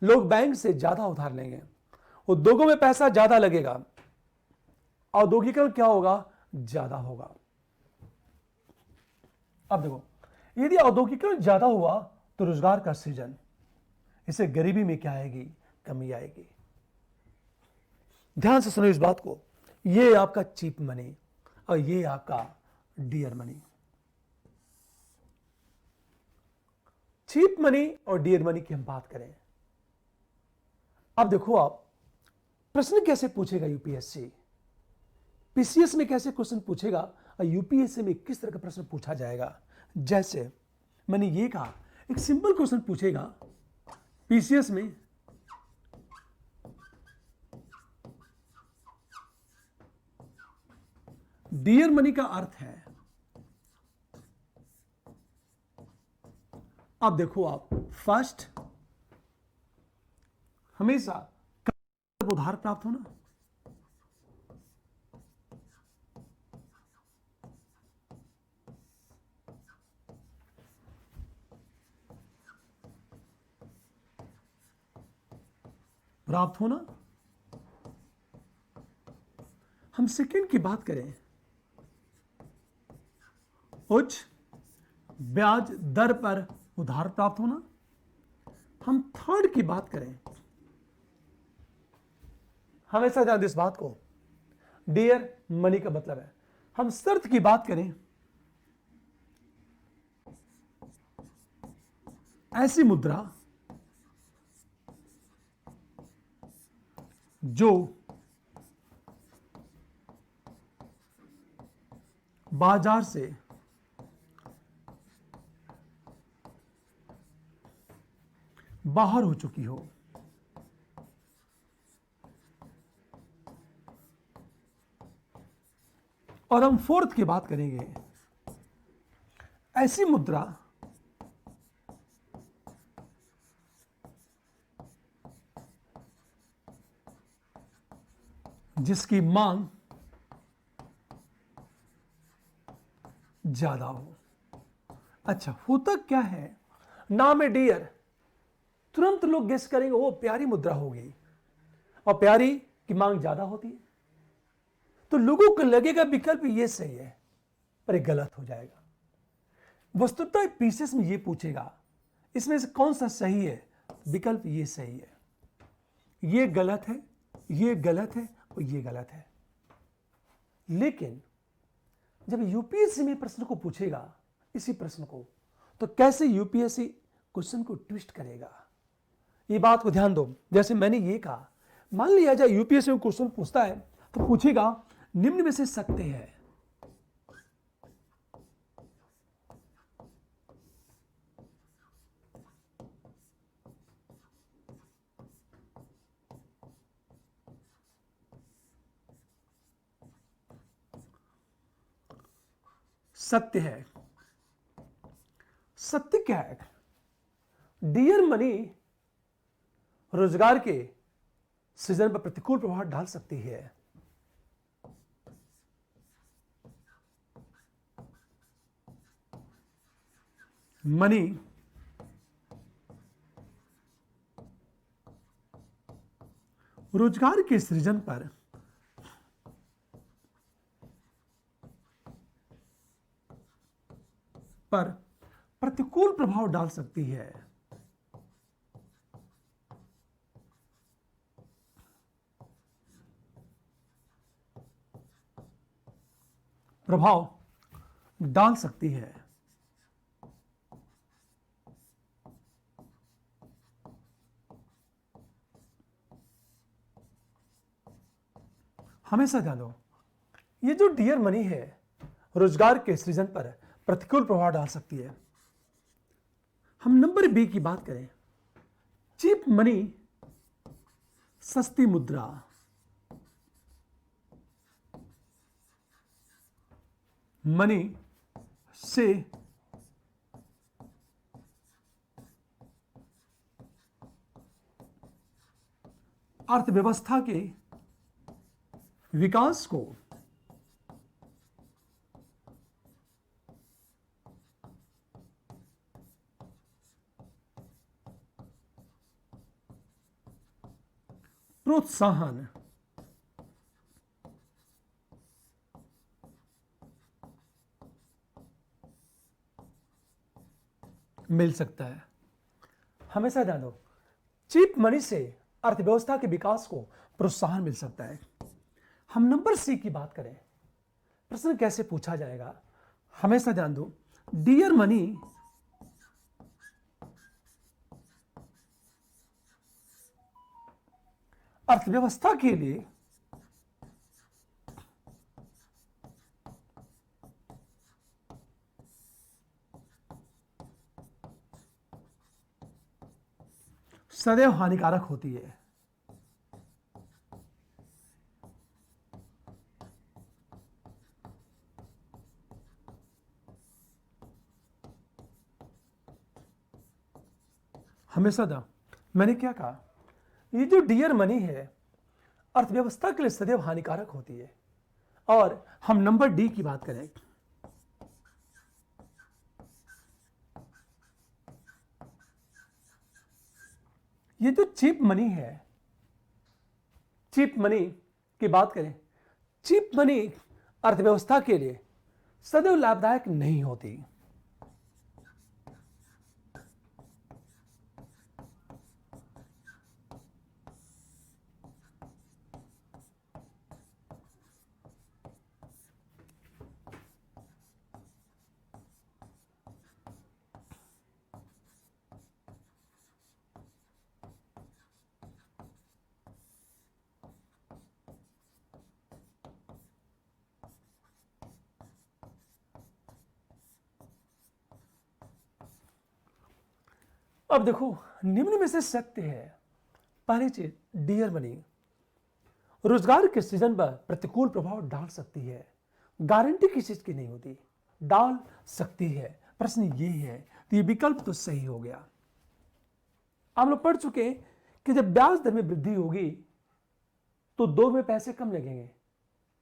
लोग बैंक से ज्यादा उधार लेंगे, उद्योगों में पैसा ज्यादा लगेगा, औद्योगिकरण क्या होगा? ज्यादा होगा। अब देखो, यदि औद्योगिकरण ज्यादा हुआ तो रोजगार का सृजन, इससे गरीबी में क्या आएगी? कमी आएगी। ध्यान से सुनो इस बात को। ये आपका चीप मनी और ये आपका डियर मनी। चीप मनी और डियर मनी की हम बात करें। अब देखो आप, प्रश्न कैसे पूछेगा यूपीएससी, पीसीएस में कैसे क्वेश्चन पूछेगा और यूपीएससी में किस तरह का प्रश्न पूछा जाएगा। जैसे मैंने ये कहा, एक सिंपल क्वेश्चन पूछेगा पीसीएस में, डियर मनी का अर्थ है, अब देखो आप, फर्स्ट हमेशा उधार प्राप्त होना, प्राप्त होना। हम सेकंड की बात करें, उच्च ब्याज दर पर उधार प्राप्त होना। हम थर्ड की बात करें, हमेशा ध्यान दें इस बात को, डियर मनी का मतलब है। हम शर्त की बात करें, ऐसी मुद्रा जो बाजार से बाहर हो चुकी हो। और हम फोर्थ की बात करेंगे, ऐसी मुद्रा जिसकी मांग ज्यादा हो। अच्छा, होता क्या है, नाम है डियर, तुरंत लोग गेस करेंगे वो प्यारी मुद्रा होगी, और प्यारी की मांग ज्यादा होती है, तो लोगों को लगेगा विकल्प ये सही है, पर ये गलत हो जाएगा। वस्तुतः पीसेस में ये पूछेगा इसमें से कौन सा सही है, विकल्प ये सही है, ये गलत है, ये गलत है और ये गलत है। लेकिन जब यूपीएससी में प्रश्न को पूछेगा इसी प्रश्न को, तो कैसे यूपीएससी क्वेश्चन को ट्विस्ट करेगा, ये बात को ध्यान दो। जैसे मैंने ये कहा, मान लिया जाए यूपीएससी में क्वेश्चन पूछता है तो पूछेगा निम्न में से सत्य है, सत्य है। सत्य क्या है, डियर मनी रोजगार के सृजन पर प्रतिकूल प्रभाव डाल सकती है। मनी रोजगार के सृजन पर प्रतिकूल प्रभाव डाल सकती है। प्रभाव डाल सकती है। हमेशा ध्यान दो, ये जो डियर मनी है रोजगार के सृजन पर प्रतिकूल प्रभाव डाल सकती है। हम नंबर बी की बात करें, चीप मनी सस्ती मुद्रा, मनी से अर्थव्यवस्था के विकास को प्रोत्साहन मिल सकता है। हमेशा ध्यान दो, चीप मनी से अर्थव्यवस्था के विकास को प्रोत्साहन मिल सकता है। हम नंबर सी की बात करें, प्रश्न कैसे पूछा जाएगा, हमेशा ध्यान दो, डियर मनी अर्थव्यवस्था के लिए सदैव हानिकारक होती है। हमेशा था, मैंने क्या कहा, ये जो डियर मनी है अर्थव्यवस्था के लिए सदैव हानिकारक होती है। और हम नंबर डी की बात करें, ये जो चीप मनी है, चीप मनी की बात करें, चीप मनी अर्थव्यवस्था के लिए सदैव लाभदायक नहीं होती। अब देखो, निम्न में से सत्य है। पहली चीज, डियर मनी रोजगार के सृजन पर प्रतिकूल प्रभाव डाल सकती है। गारंटी किसी चीज की नहीं होती, डाल सकती है। प्रश्न ये है, तो ये विकल्प तो सही हो गया। हम लोग पढ़ चुके हैं कि जब ब्याज दर में वृद्धि होगी तो उद्योग में पैसे कम लगेंगे,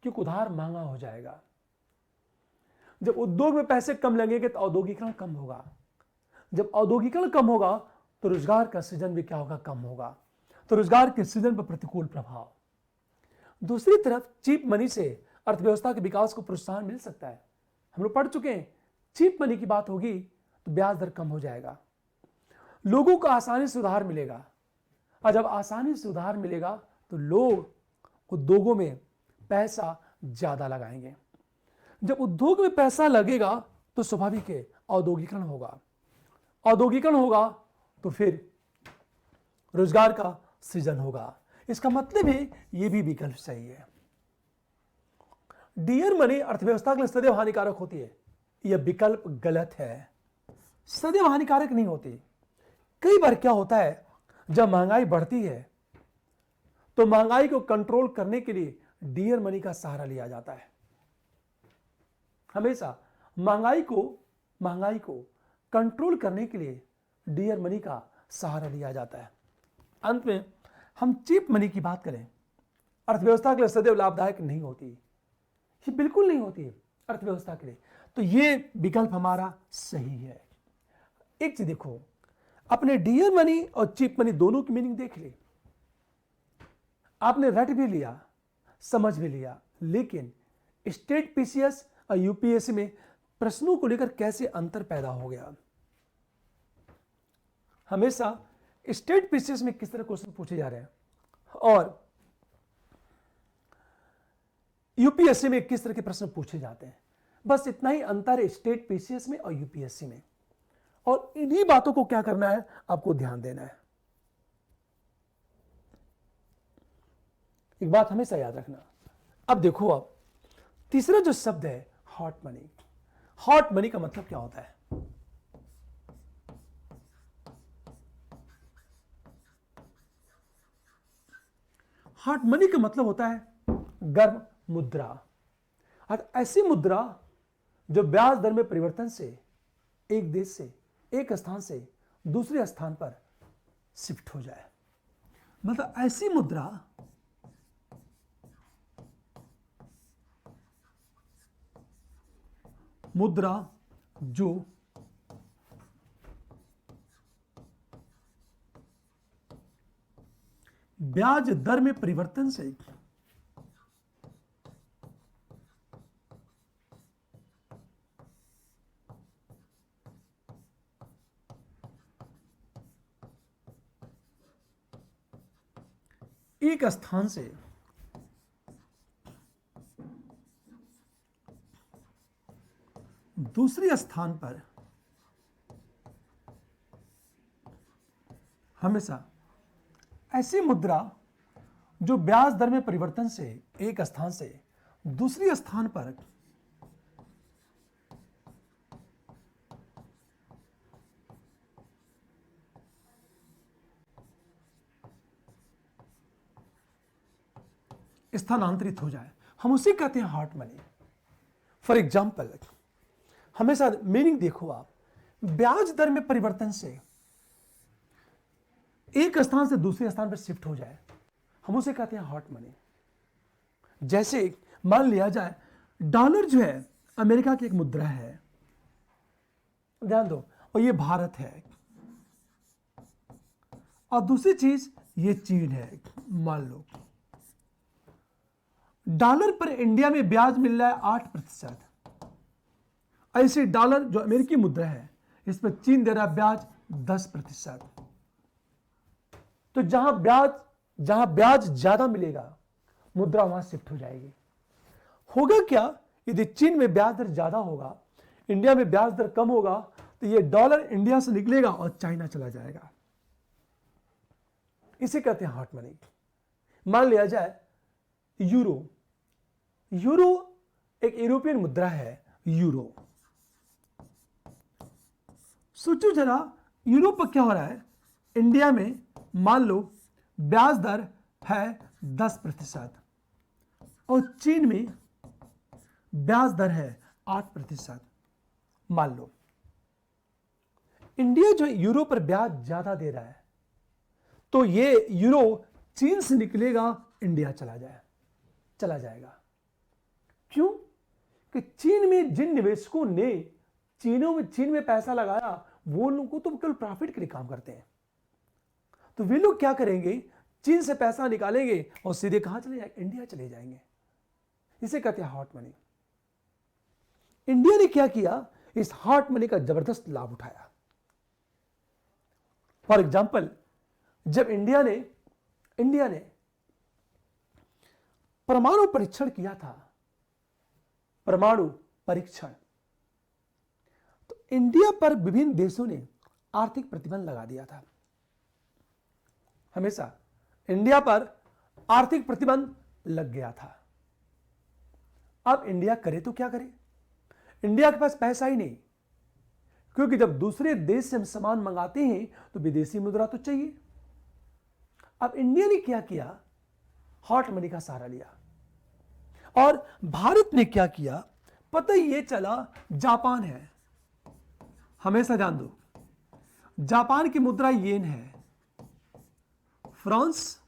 क्योंकि उधार महंगा हो जाएगा। जब उद्योग में पैसे कम लगेंगे तो औद्योगिकरण कम होगा। जब औद्योगिकरण कम होगा तो रोजगार का सृजन भी क्या होगा, कम होगा। तो रोजगार के सृजन पर प्रतिकूल प्रभाव। दूसरी तरफ चीप मनी से अर्थव्यवस्था के विकास को प्रोत्साहन मिल सकता है। हम लोग पढ़ चुके हैं, चीप मनी की बात होगी तो ब्याज दर कम हो जाएगा, लोगों को आसानी से उधार मिलेगा। और जब आसानी से उधार मिलेगा तो लोग उद्योगों में पैसा ज्यादा लगाएंगे। जब उद्योग में पैसा लगेगा तो स्वाभाविक है औद्योगिकरण होगा। औद्योगिकरण होगा तो फिर रोजगार का सृजन होगा। इसका मतलब है यह भी विकल्प सही है। डियर मनी अर्थव्यवस्था के लिए सदैव हानिकारक होती है, यह विकल्प गलत है। सदैव हानिकारक नहीं होती। कई बार क्या होता है, जब महंगाई बढ़ती है तो महंगाई को कंट्रोल करने के लिए डियर मनी का सहारा लिया जाता है। हमेशा महंगाई को कंट्रोल करने के लिए डियर मनी का सहारा लिया जाता है। अंत में हम चीप मनी की बात करें, अर्थव्यवस्था के लिए सदैव लाभदायक नहीं होती, ये बिल्कुल नहीं होती है अर्थव्यवस्था के लिए। तो ये विकल्प हमारा सही है। एक चीज देखो, अपने डियर मनी और चीप मनी दोनों की मीनिंग देख ली, आपने रट भी लिया, समझ भी लिया, लेकिन स्टेट पीसीएस और यूपीएससी में प्रश्नों को लेकर कैसे अंतर पैदा हो गया। हमेशा स्टेट पीसीएस में किस तरह क्वेश्चन पूछे जा रहे हैं और यूपीएससी में किस तरह के प्रश्न पूछे जाते हैं, बस इतना ही अंतर है स्टेट पीसीएस में और यूपीएससी में। और इन्हीं बातों को क्या करना है, आपको ध्यान देना है। एक बात हमेशा याद रखना। अब देखो, अब तीसरा जो शब्द है हॉट मनी। हॉट मनी का मतलब क्या होता है? हॉट मनी का मतलब होता है गर्म मुद्रा, और ऐसी मुद्रा जो ब्याज दर में परिवर्तन से एक देश से, एक स्थान से दूसरे स्थान पर शिफ्ट हो जाए। मतलब ऐसी मुद्रा जो ब्याज दर में परिवर्तन से एक स्थान से दूसरे स्थान पर हमेशा ऐसी मुद्रा जो ब्याज दर में परिवर्तन से एक स्थान से दूसरे स्थान पर स्थानांतरित हो जाए, हम उसे कहते हैं हॉट मनी। फॉर एग्जाम्पल, हमेशा मीनिंग देखो आप, ब्याज दर में परिवर्तन से एक स्थान से दूसरे स्थान पर शिफ्ट हो जाए, हम उसे कहते हैं हॉट मनी। जैसे मान लिया जाए डॉलर जो है अमेरिका की एक मुद्रा है, ध्यान दो, और ये भारत है, और दूसरी चीज ये चीन है। मान लो डॉलर पर इंडिया में ब्याज मिल रहा है 8%, ऐसे डॉलर जो अमेरिकी मुद्रा है इस पर चीन दे रहा है ब्याज 10%। तो जहां ब्याज ज्यादा मिलेगा मुद्रा वहां शिफ्ट हो जाएगी। होगा क्या, यदि चीन में ब्याज दर ज्यादा होगा, इंडिया में ब्याज दर कम होगा, तो ये डॉलर इंडिया से निकलेगा और चाइना चला जाएगा। इसे कहते हैं हॉट मनी। मान लिया जाए यूरो एक यूरोपियन मुद्रा है। यूरो, सोचो जरा, यूरो पर क्या हो रहा है, इंडिया में मान लो ब्याज दर है 10% और चीन में ब्याज दर है 8%। मान लो इंडिया जो यूरो पर ब्याज ज्यादा दे रहा है, तो ये यूरो चीन से निकलेगा, इंडिया चला जाएगा। क्यों? कि चीन में जिन निवेशकों ने चीन में पैसा लगाया, वो लोगों तो केवल प्रॉफिट के लिए काम करते हैं। तो वे लोग क्या करेंगे, चीन से पैसा निकालेंगे और सीधे कहां चले जाएंगे, इंडिया चले जाएंगे। इसे कहते हैं हॉट मनी। इंडिया ने क्या किया, इस हॉट मनी का जबरदस्त लाभ उठाया। फॉर एग्जाम्पल, जब इंडिया ने परमाणु परीक्षण किया था, परमाणु परीक्षण, तो इंडिया पर विभिन्न देशों ने आर्थिक प्रतिबंध लगा दिया था। हमेशा इंडिया पर आर्थिक प्रतिबंध लग गया था। अब इंडिया करे तो क्या करे, इंडिया के पास पैसा ही नहीं, क्योंकि जब दूसरे देश से हम सामान मंगाते हैं तो विदेशी मुद्रा तो चाहिए। अब इंडिया ने क्या किया, हॉट मनी का सहारा लिया। और भारत ने क्या किया, पता ही ये चला, जापान है, हमेशा जान दो, जापान की मुद्रा येन है, फ्रांस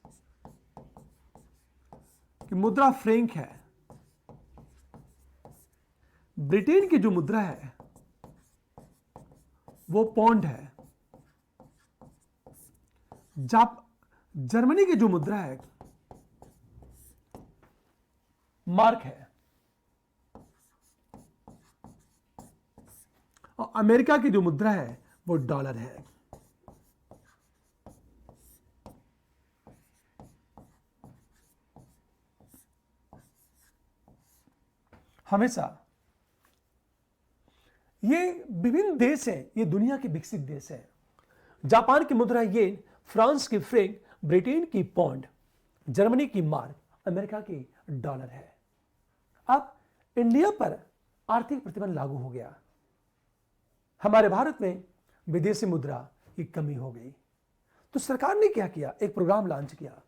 की मुद्रा फ्रैंक है, ब्रिटेन की जो मुद्रा है वो पौंड है, जर्मनी की जो मुद्रा है मार्क है, और अमेरिका की जो मुद्रा है वो डॉलर है। हमेशा ये विभिन्न देश हैं, ये दुनिया के विकसित देश हैं। जापान की मुद्रा येन, फ्रांस की फ्रैंक, ब्रिटेन की पौंड, जर्मनी की मार्क, अमेरिका की डॉलर है। अब इंडिया पर आर्थिक प्रतिबंध लागू हो गया, हमारे भारत में विदेशी मुद्रा की कमी हो गई। तो सरकार ने क्या किया, एक प्रोग्राम लॉन्च किया।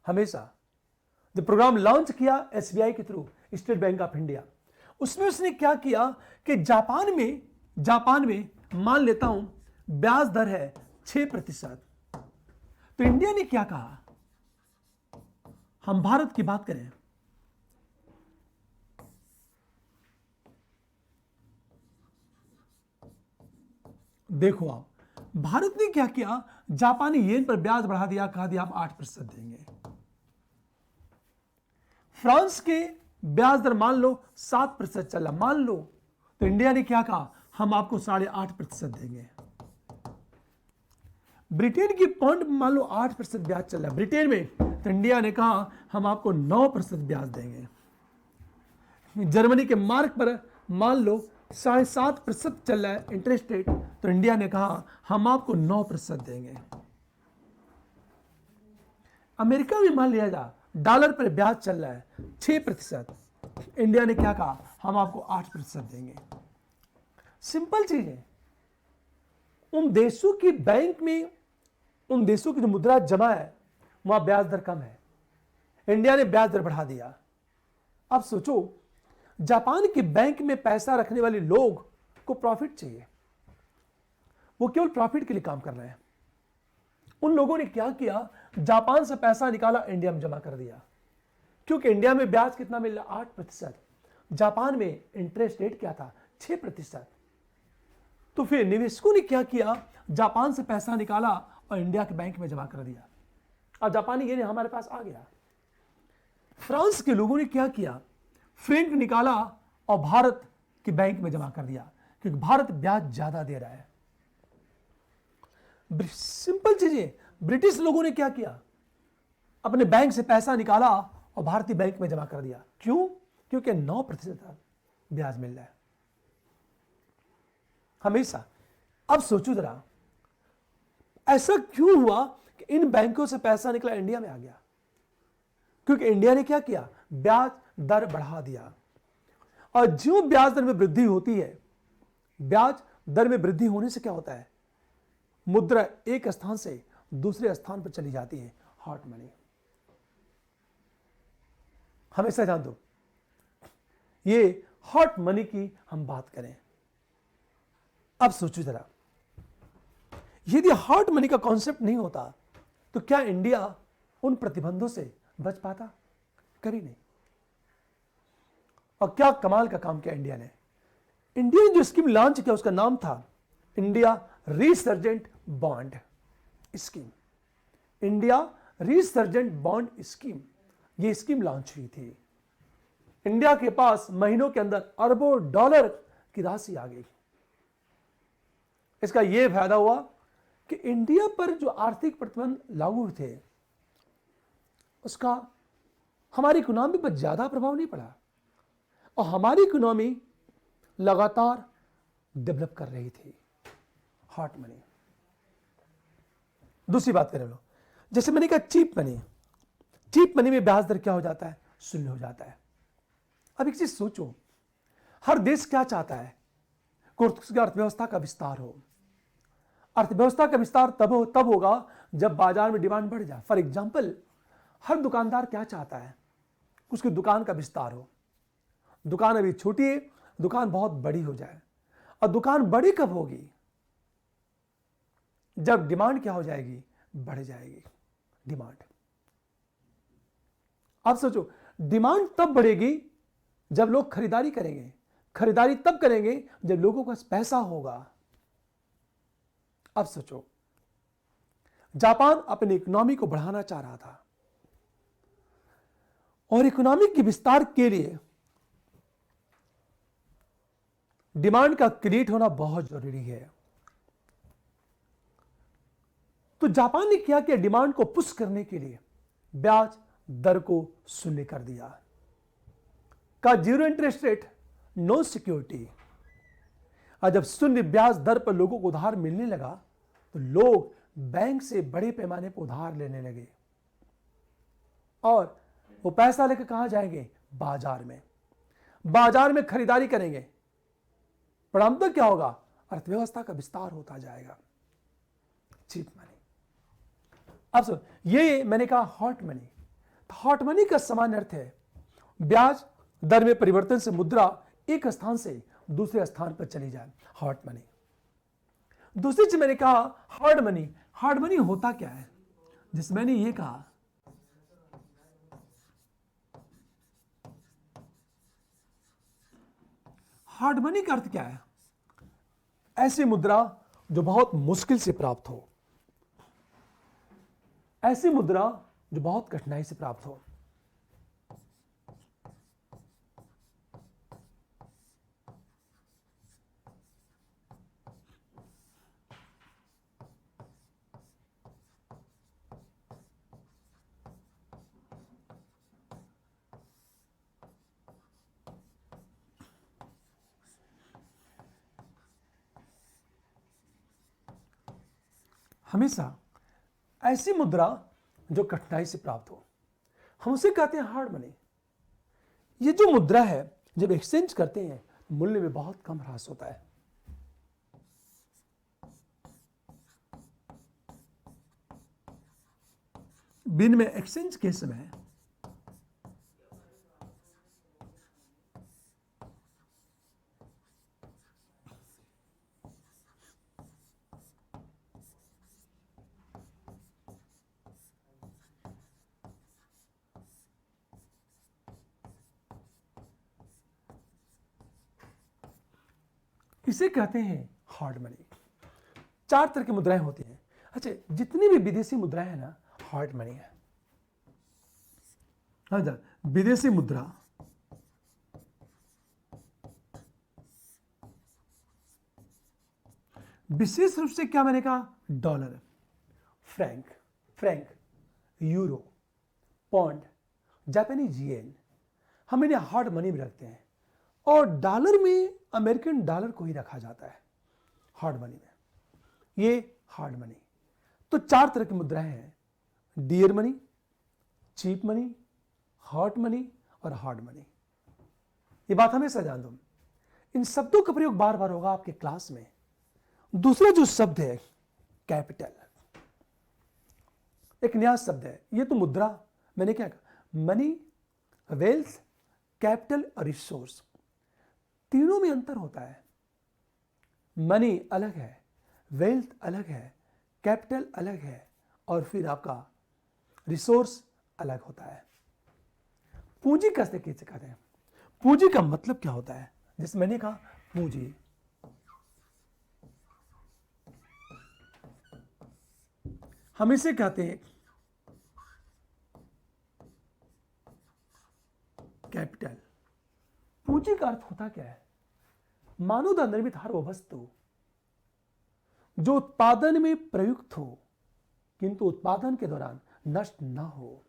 हमेशा जो प्रोग्राम लॉन्च किया एसबीआई के through, state bank of India, उसमें उसने क्या किया कि जापान में मान लेता हूं ब्याज दर है 6%। तो इंडिया ने क्या कहा, हम भारत की बात करें, देखो आप, भारत ने क्या किया, जापानी येन पर ब्याज बढ़ा दिया, कहा दिया आप 8% देंगे। फ्रांस के ब्याज दर मान लो 7% चला, मान लो, तो इंडिया ने क्या कहा, हम आपको 8.5% देंगे। ब्रिटेन की पौंड मान लो 8% ब्याज चल रहा है ब्रिटेन में, तो इंडिया ने कहा हम आपको 9% ब्याज देंगे। जर्मनी के मार्क पर मान लो 7.5% चल रहा है इंटरेस्ट रेट, तो इंडिया ने कहा हम आपको 9% देंगे। अमेरिका में मान लिया जा डॉलर पर ब्याज चल रहा है 6%, इंडिया ने क्या कहा, हम आपको 8% देंगे। सिंपल चीज है, उन देशों की बैंक में, उन देशों की जो मुद्रा जमा है वहां ब्याज दर कम है, इंडिया ने ब्याज दर बढ़ा दिया। अब सोचो, जापान के बैंक में पैसा रखने वाले लोग को प्रॉफिट चाहिए, वो केवल प्रॉफिट के लिए काम कर रहे हैं। उन लोगों ने क्या किया, जापान से पैसा निकाला, इंडिया में जमा कर दिया, क्योंकि इंडिया में ब्याज कितना मिल रहा, 8%। जापान में इंटरेस्ट रेट क्या था, 6%। तो फिर निवेशकों ने क्या किया, जापान से पैसा निकाला और इंडिया के बैंक में जमा कर दिया, और जापानी येन हमारे पास आ गया। फ्रांस के लोगों ने क्या किया, फ्रैंक निकाला और भारत के बैंक में जमा कर दिया, क्योंकि भारत ब्याज ज्यादा दे रहा है। सिंपल चीजें। ब्रिटिश लोगों ने क्या किया, अपने बैंक से पैसा निकाला और भारतीय बैंक में जमा कर दिया। क्यों? क्योंकि 9% ब्याज मिल रहा है हमेशा। अब सोचो जरा, ऐसा क्यों हुआ कि इन बैंकों से पैसा निकला, इंडिया में आ गया? क्योंकि इंडिया ने क्या किया, ब्याज दर बढ़ा दिया। और जो ब्याज दर में वृद्धि होती है, ब्याज दर में वृद्धि होने से क्या होता है, मुद्रा एक स्थान से दूसरे स्थान पर चली जाती है, हॉट मनी। हमेशा जान दो, ये हॉट मनी की हम बात करें। अब सोचो जरा, यदि हॉट मनी का कॉन्सेप्ट नहीं होता तो क्या इंडिया उन प्रतिबंधों से बच पाता? कभी नहीं। और क्या कमाल का काम किया इंडिया ने। इंडिया ने जो स्कीम लॉन्च किया उसका नाम था India resurgent bond scheme. India resurgent bond scheme, यह स्कीम लॉन्च हुई थी। इंडिया के पास महीनों के अंदर अरबों डॉलर की राशि आ गई। इसका यह फायदा हुआ कि इंडिया पर जो आर्थिक प्रतिबंध लागू हुए थे, उसका हमारी इकोनॉमी पर ज्यादा प्रभाव नहीं पड़ा, और हमारी इकोनॉमी लगातार डेवलप कर रही थी। Hot money. दूसरी बात करें लोग, जैसे मैंने कहा चीप मनी। चीप मनी में ब्याज दर क्या हो जाता है, शून्य हो जाता है। अब एक चीज सोचो, हर देश क्या चाहता है कि उसकी अर्थव्यवस्था का विस्तार हो। अर्थव्यवस्था का विस्तार तब होगा जब बाजार में डिमांड बढ़ जाए। फॉर एग्जाम्पल, हर दुकानदार क्या चाहता है, उसकी दुकान का विस्तार हो। दुकान अभी छोटी है, दुकान बहुत बड़ी हो जाए। और दुकान बड़ी कब होगी, जब डिमांड क्या हो जाएगी, बढ़ जाएगी डिमांड। आप सोचो, डिमांड तब बढ़ेगी जब लोग खरीदारी करेंगे। खरीदारी तब करेंगे जब लोगों के पास पैसा होगा। अब सोचो, जापान अपनी इकोनॉमी को बढ़ाना चाह रहा था, और इकोनॉमी के विस्तार के लिए डिमांड का क्रिएट होना बहुत जरूरी है। तो जापान ने क्या किया, डिमांड को पुश करने के लिए ब्याज दर को शून्य कर दिया। का zero interest rate, no security. और जब शून्य ब्याज दर पर लोगों को उधार मिलने लगा तो लोग बैंक से बड़े पैमाने पर उधार लेने लगे, और वो पैसा लेकर कहां जाएंगे, बाजार में। बाजार में खरीदारी करेंगे। परिणामतः क्या होगा, अर्थव्यवस्था का विस्तार होता जाएगा। Cheap money. अब सुन, ये मैंने कहा हॉट मनी। हॉट मनी का सामान्य अर्थ है ब्याज दर में परिवर्तन से मुद्रा एक स्थान से दूसरे स्थान पर चली जाए, हॉट मनी। दूसरी चीज मैंने कहा हार्ड मनी। हार्ड मनी होता क्या है, जिस मैंने ये कहा हार्ड मनी का अर्थ क्या है, ऐसी मुद्रा जो बहुत मुश्किल से प्राप्त हो, ऐसी मुद्रा जो बहुत कठिनाई से प्राप्त हो। हमेशा ऐसी मुद्रा जो कठिनाई से प्राप्त हो, हम उसे कहते हैं हार्ड मनी। ये जो मुद्रा है, जब एक्सचेंज करते हैं मूल्य में बहुत कम ह्रास होता है। विनिमय एक्सचेंज के समय इसे कहते हैं हार्ड मनी। 4 तरह की मुद्राएं होती हैं। अच्छा, जितनी भी विदेशी मुद्राएं हैं ना, हार्ड मनी है। हाँ, विदेशी मुद्रा विशेष रूप से क्या मैंने कहा, dollar, franc, euro, pound, Japanese yen, हम इन्हें हार्ड मनी में रखते हैं। और डॉलर में अमेरिकन डॉलर को ही रखा जाता है हार्ड मनी में। ये हार्ड मनी। तो 4 तरह की मुद्राएं हैं, dear money, cheap money, hot money और हार्ड मनी। ये बात हमेशा जान दो। इन शब्दों का प्रयोग बार बार होगा आपके क्लास में। दूसरा जो शब्द है कैपिटल, एक नया शब्द है। ये तो मुद्रा, मैंने क्या कहा, मनी, वेल्थ, कैपिटल और रिसोर्स, तीनों में अंतर होता है। मनी अलग है, वेल्थ अलग है, कैपिटल अलग है, और फिर आपका रिसोर्स अलग होता है। पूंजी कैसे कहते हैं? पूंजी का मतलब क्या होता है? जैसे मैंने कहा पूंजी, हम इसे कहते हैं कैपिटल। पूंजी का अर्थ होता क्या है? मानव द्वारा निर्मित हर वो वस्तु जो उत्पादन में प्रयुक्त हो किंतु उत्पादन के दौरान नष्ट न हो।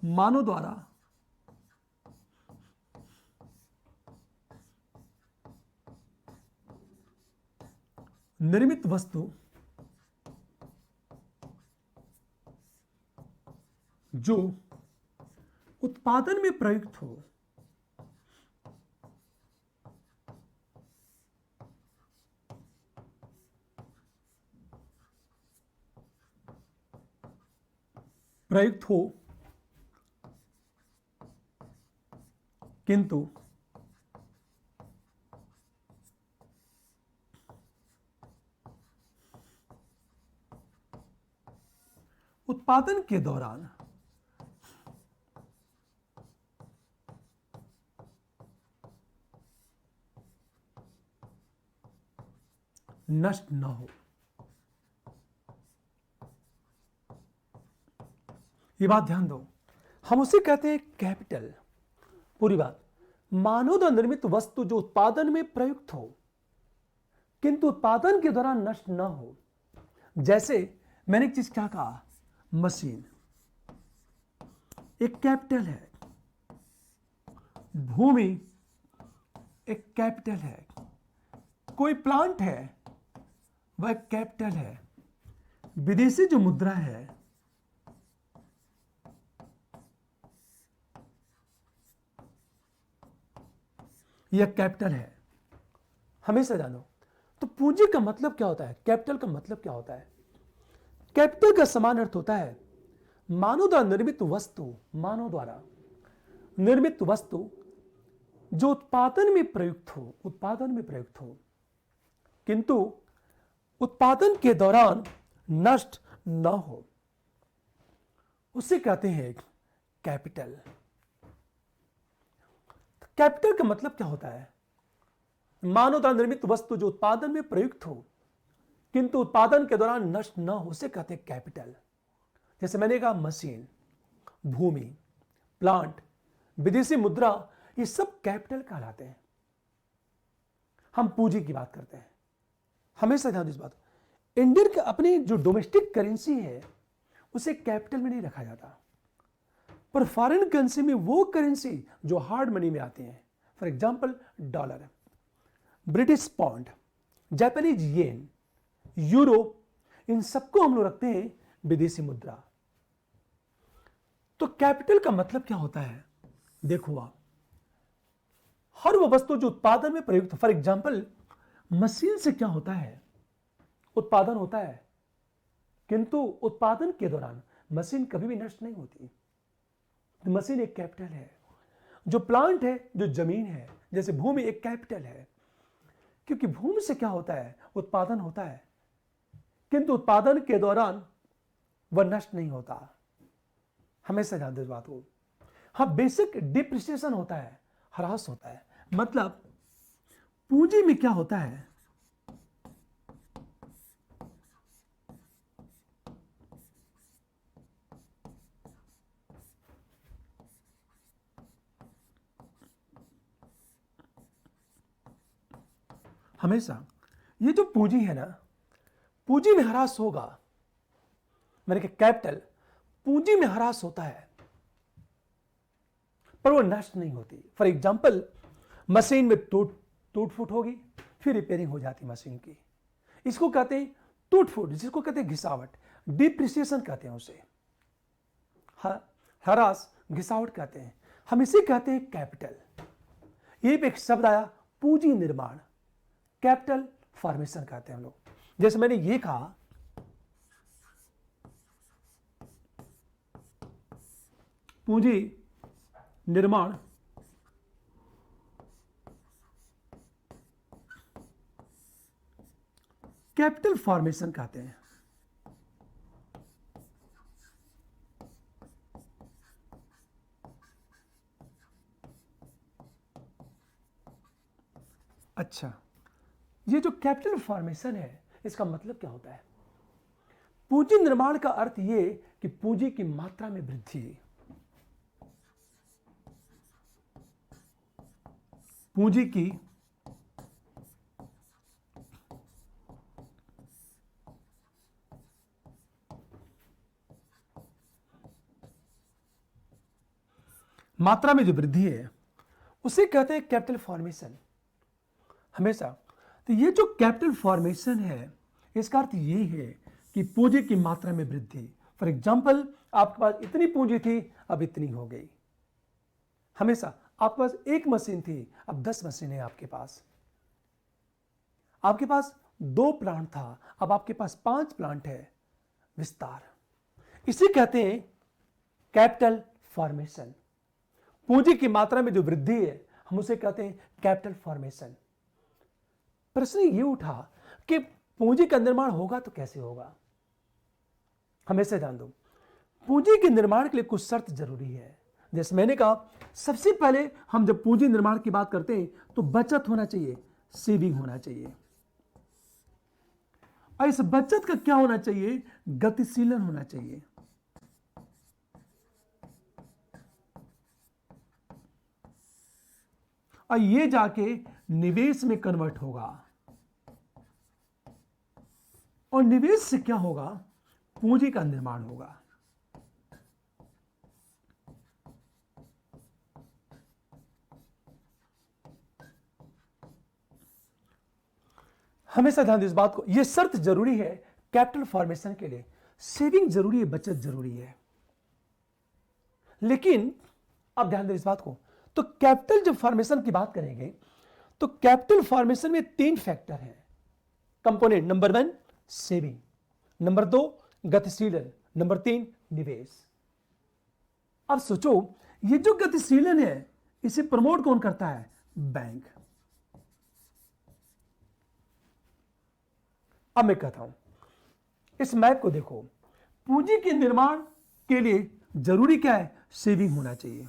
मानव द्वारा निर्मित वस्तु जो उत्पादन में प्रयुक्त हो किंतु उत्पादन के दौरान नष्ट न हो। ये बात ध्यान दो, हम उसे कहते हैं कैपिटल। पूरी बात, मानव द्वारा निर्मित वस्तु जो उत्पादन में प्रयुक्त हो किंतु उत्पादन के दौरान नष्ट न हो। जैसे मैंने एक चीज क्या कहा, मशीन एक कैपिटल है, भूमि एक कैपिटल है, कोई प्लांट है वह एक कैपिटल है, विदेशी जो मुद्रा है यह कैपिटल है। हमेशा जानो। तो पूंजी का मतलब क्या होता है, कैपिटल का मतलब क्या होता है? कैपिटल का समान अर्थ होता है मानव द्वारा निर्मित वस्तु, मानव द्वारा निर्मित वस्तु जो उत्पादन में प्रयुक्त हो किंतु उत्पादन के दौरान नष्ट न हो, उसे कहते हैं कैपिटल। कैपिटल का मतलब क्या होता है? मानव द्वारा निर्मित वस्तु जो उत्पादन में प्रयुक्त हो किंतु उत्पादन के दौरान नष्ट न हो, उसे कहते हैं कैपिटल। जैसे मैंने कहा मशीन, भूमि, प्लांट, विदेशी मुद्रा, ये सब कैपिटल कहलाते हैं। हम पूंजी की बात करते हैं, हमेशा ध्यान दो इस बात। इंडियन के अपनी जो डोमेस्टिक करेंसी है उसे कैपिटल में नहीं रखा जाता, पर फॉरेन करेंसी में वो करेंसी जो हार्ड मनी में आती हैं, for example dollar, British pound, Japanese yen, euro, इन सबको हम लोग रखते हैं विदेशी मुद्रा। तो कैपिटल का मतलब क्या होता है? देखो आप, हर वो वस्तु जो उत्पादन में प्रयुक्त, फॉर एग्जांपल मशीन से क्या होता है, उत्पादन होता है किंतु उत्पादन के दौरान मशीन कभी भी नष्ट नहीं होती। तो मशीन एक कैपिटल है। जो प्लांट है, जो जमीन है, जैसे भूमि एक कैपिटल है, क्योंकि भूमि से क्या होता है, उत्पादन होता है किंतु उत्पादन के दौरान वह नष्ट नहीं होता। हमेशा ध्यान दो इस बात को। हाँ, बेसिक डिप्रिसिएशन होता है, ह्रास होता है। मतलब पूंजी में क्या होता है, हमेशा ये जो पूंजी है ना, पूंजी में ह्रास होगा। मैंने कहा कैपिटल पूंजी में ह्रास होता है पर वो नष्ट नहीं होती। फॉर एग्जाम्पल, मशीन में टूट फूट होगी, फिर रिपेयरिंग हो जाती मशीन की। इसको कहते हैं टूट फूट, जिसको कहते हैं घिसावट, डिप्रिसिएशन कहते हैं उसे, ह्रास, घिसावट कहते हैं। हम इसे कहते हैं कैपिटल। ये भी एक शब्द आया, पूंजी निर्माण, कैपिटल फॉर्मेशन कहते हैं हम लोग। जैसे मैंने ये कहा पूंजी निर्माण, कैपिटल फॉर्मेशन कहते हैं। अच्छा, ये जो कैपिटल फॉर्मेशन है इसका मतलब क्या होता है? पूंजी निर्माण का अर्थ ये कि पूंजी की मात्रा में वृद्धि, पूंजी की मात्रा में जो वृद्धि है उसे कहते हैं कैपिटल फॉर्मेशन, हमेशा। तो ये जो कैपिटल फॉर्मेशन है इसका अर्थ ये है कि पूंजी की मात्रा में वृद्धि। फॉर एग्जाम्पल, आपके पास इतनी पूंजी थी, अब इतनी हो गई। हमेशा आपके पास एक मशीन थी, अब 10 मशीनें आपके पास। आपके पास 2 प्लांट था, अब आपके पास 5 प्लांट है, विस्तार। इसे कहते हैं कैपिटल फॉर्मेशन। पूंजी की मात्रा में जो वृद्धि है हम उसे कहते हैं कैपिटल फॉर्मेशन। प्रश्न ये उठा कि पूंजी का निर्माण होगा तो कैसे होगा? हमेशा ध्यान दो, पूंजी के निर्माण के लिए कुछ शर्त जरूरी है। जैसे मैंने कहा, सबसे पहले हम जब पूंजी निर्माण की बात करते हैं तो बचत होना चाहिए, सेविंग होना चाहिए। और इस बचत का क्या होना चाहिए? गतिशीलन होना चाहिए। और ये जाके निवेश में कन्वर्ट होगा, और निवेश से क्या होगा? पूंजी का निर्माण होगा। हमेशा ध्यान दें इस बात को, यह शर्त जरूरी है कैपिटल फॉर्मेशन के लिए। सेविंग जरूरी है, बचत जरूरी है। लेकिन अब ध्यान दें इस बात को, तो कैपिटल जब फॉर्मेशन की बात करेंगे तो कैपिटल फॉर्मेशन में 3 फैक्टर हैं, कंपोनेंट। नंबर 1 सेविंग, नंबर 2 गतिशीलन, नंबर 3 निवेश। अब सोचो, ये जो गतिशीलन है इसे प्रमोट कौन करता है? बैंक। अब मैं कहता हूं, इस मैप को देखो, पूंजी के निर्माण के लिए जरूरी क्या है? सेविंग होना चाहिए।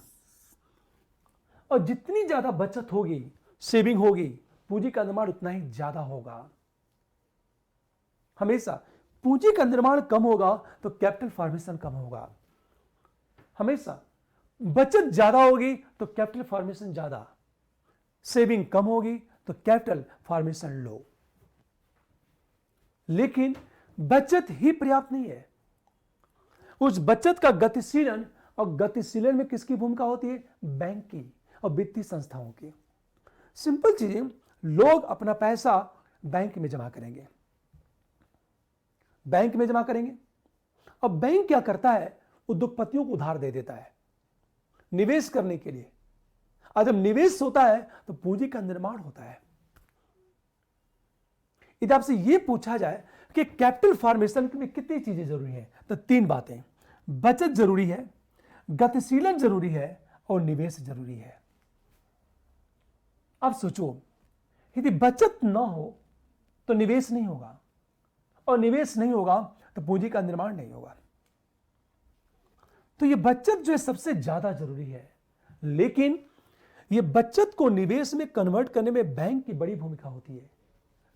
और जितनी ज्यादा बचत होगी, सेविंग होगी, पूंजी का निर्माण उतना ही ज्यादा होगा। हमेशा पूंजी का निर्माण कम होगा तो कैपिटल फॉर्मेशन कम होगा। हमेशा बचत ज्यादा होगी तो कैपिटल फॉर्मेशन ज्यादा, सेविंग कम होगी तो कैपिटल फॉर्मेशन लो। लेकिन बचत ही पर्याप्त नहीं है। उस बचत का गतिशीलन, और गतिशीलन में किसकी भूमिका होती है? बैंक की और वित्तीय संस्थाओं की। सिंपल चीज, लोग अपना पैसा बैंक में जमा करेंगे, बैंक में जमा करेंगे, और बैंक क्या करता है? उद्योगपतियों को उधार दे देता है निवेश करने के लिए। और जब निवेश होता है तो पूंजी का निर्माण होता है। यदि आपसे यह पूछा जाए कि कैपिटल फॉर्मेशन में कितनी चीजें जरूरी हैं, तो 3 बातें, बचत जरूरी है, गतिशीलन जरूरी है, और निवेश जरूरी है। अब सोचो, यदि बचत ना हो तो निवेश नहीं होगा, और निवेश नहीं होगा तो पूंजी का निर्माण नहीं होगा। तो यह बचत जो है सबसे ज्यादा जरूरी है। लेकिन यह बचत को निवेश में कन्वर्ट करने में बैंक की बड़ी भूमिका होती है,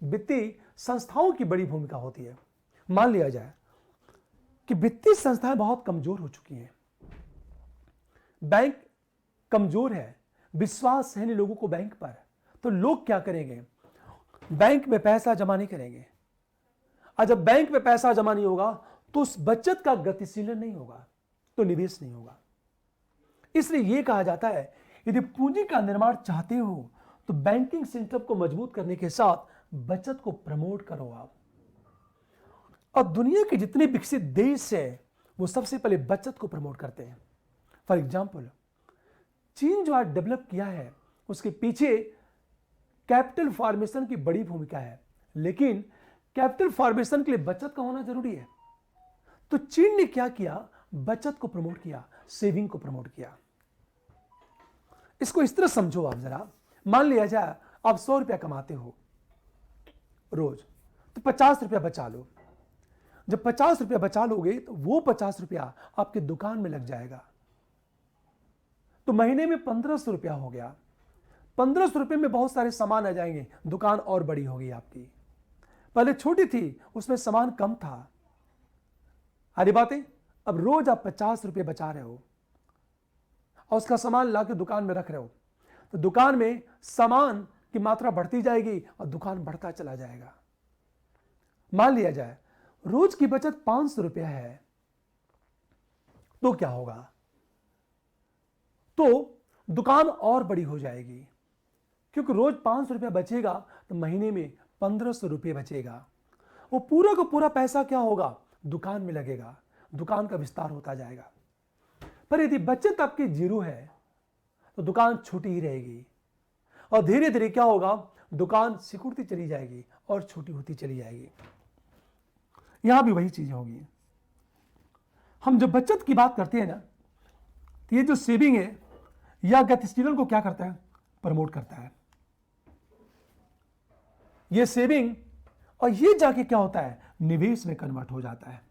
वित्तीय संस्थाओं की बड़ी भूमिका होती है। मान लिया जाए कि वित्तीय संस्थाएं बहुत कमजोर हो चुकी हैं, बैंक कमजोर है, विश्वास है नहीं लोगों को बैंक पर, तो लोग क्या करेंगे? बैंक में पैसा जमा नहीं करेंगे। और जब बैंक में पैसा जमा नहीं होगा तो उस बचत का गतिशीलन नहीं होगा, तो निवेश नहीं होगा। इसलिए यह कहा जाता है यदि पूंजी का निर्माण चाहते हो तो बैंकिंग सिस्टम को मजबूत करने के साथ बचत को प्रमोट करो आप। और दुनिया के जितने विकसित देश हैं वो सबसे पहले बचत को प्रमोट करते हैं। फॉर एग्जाम्पल, चीन जो आज डेवलप किया है उसके पीछे कैपिटल फॉर्मेशन की बड़ी भूमिका है, लेकिन कैपिटल फॉर्मेशन के लिए बचत का होना जरूरी है। तो चीन ने क्या किया? बचत को प्रमोट किया, सेविंग को प्रमोट किया। इसको इस तरह समझो आप जरा, मान लिया जाए आप 100 रुपया कमाते हो रोज, तो 50 रुपया बचा लो। जब 50 रुपया बचा लोगे तो वो 50 रुपया आपके दुकान में लग जाएगा, तो महीने में 1500 रुपया हो गया। 1500 रुपये में बहुत सारे सामान आ जाएंगे, दुकान और बड़ी होगी आपकी। पहले छोटी थी, उसमें सामान कम था। अरे बातें, अब रोज आप 50 रुपये बचा रहे हो और उसका सामान ला के दुकान में रख रहे हो, तो दुकान में सामान की मात्रा बढ़ती जाएगी और दुकान बढ़ता चला जाएगा। मान लिया जाए रोज की बचत 500 रुपया है, तो क्या होगा? तो दुकान और बड़ी हो जाएगी, क्योंकि रोज 500 रुपया बचेगा तो महीने में 1500 रुपये बचेगा। वो पूरा का पूरा पैसा क्या होगा? दुकान में लगेगा, दुकान का विस्तार होता जाएगा। पर यदि बचत आपकी जीरो है तो दुकान छोटी ही रहेगी और धीरे धीरे क्या होगा? दुकान सिकुड़ती चली जाएगी और छोटी होती चली जाएगी। यहां भी वही चीज होगी। हम जब बचत की बात करते हैं ना, तो ये जो सेविंग है या गतिशीलन को क्या करता है? प्रमोट करता है। ये सेविंग और ये जाके क्या होता है? निवेश में कन्वर्ट हो जाता है।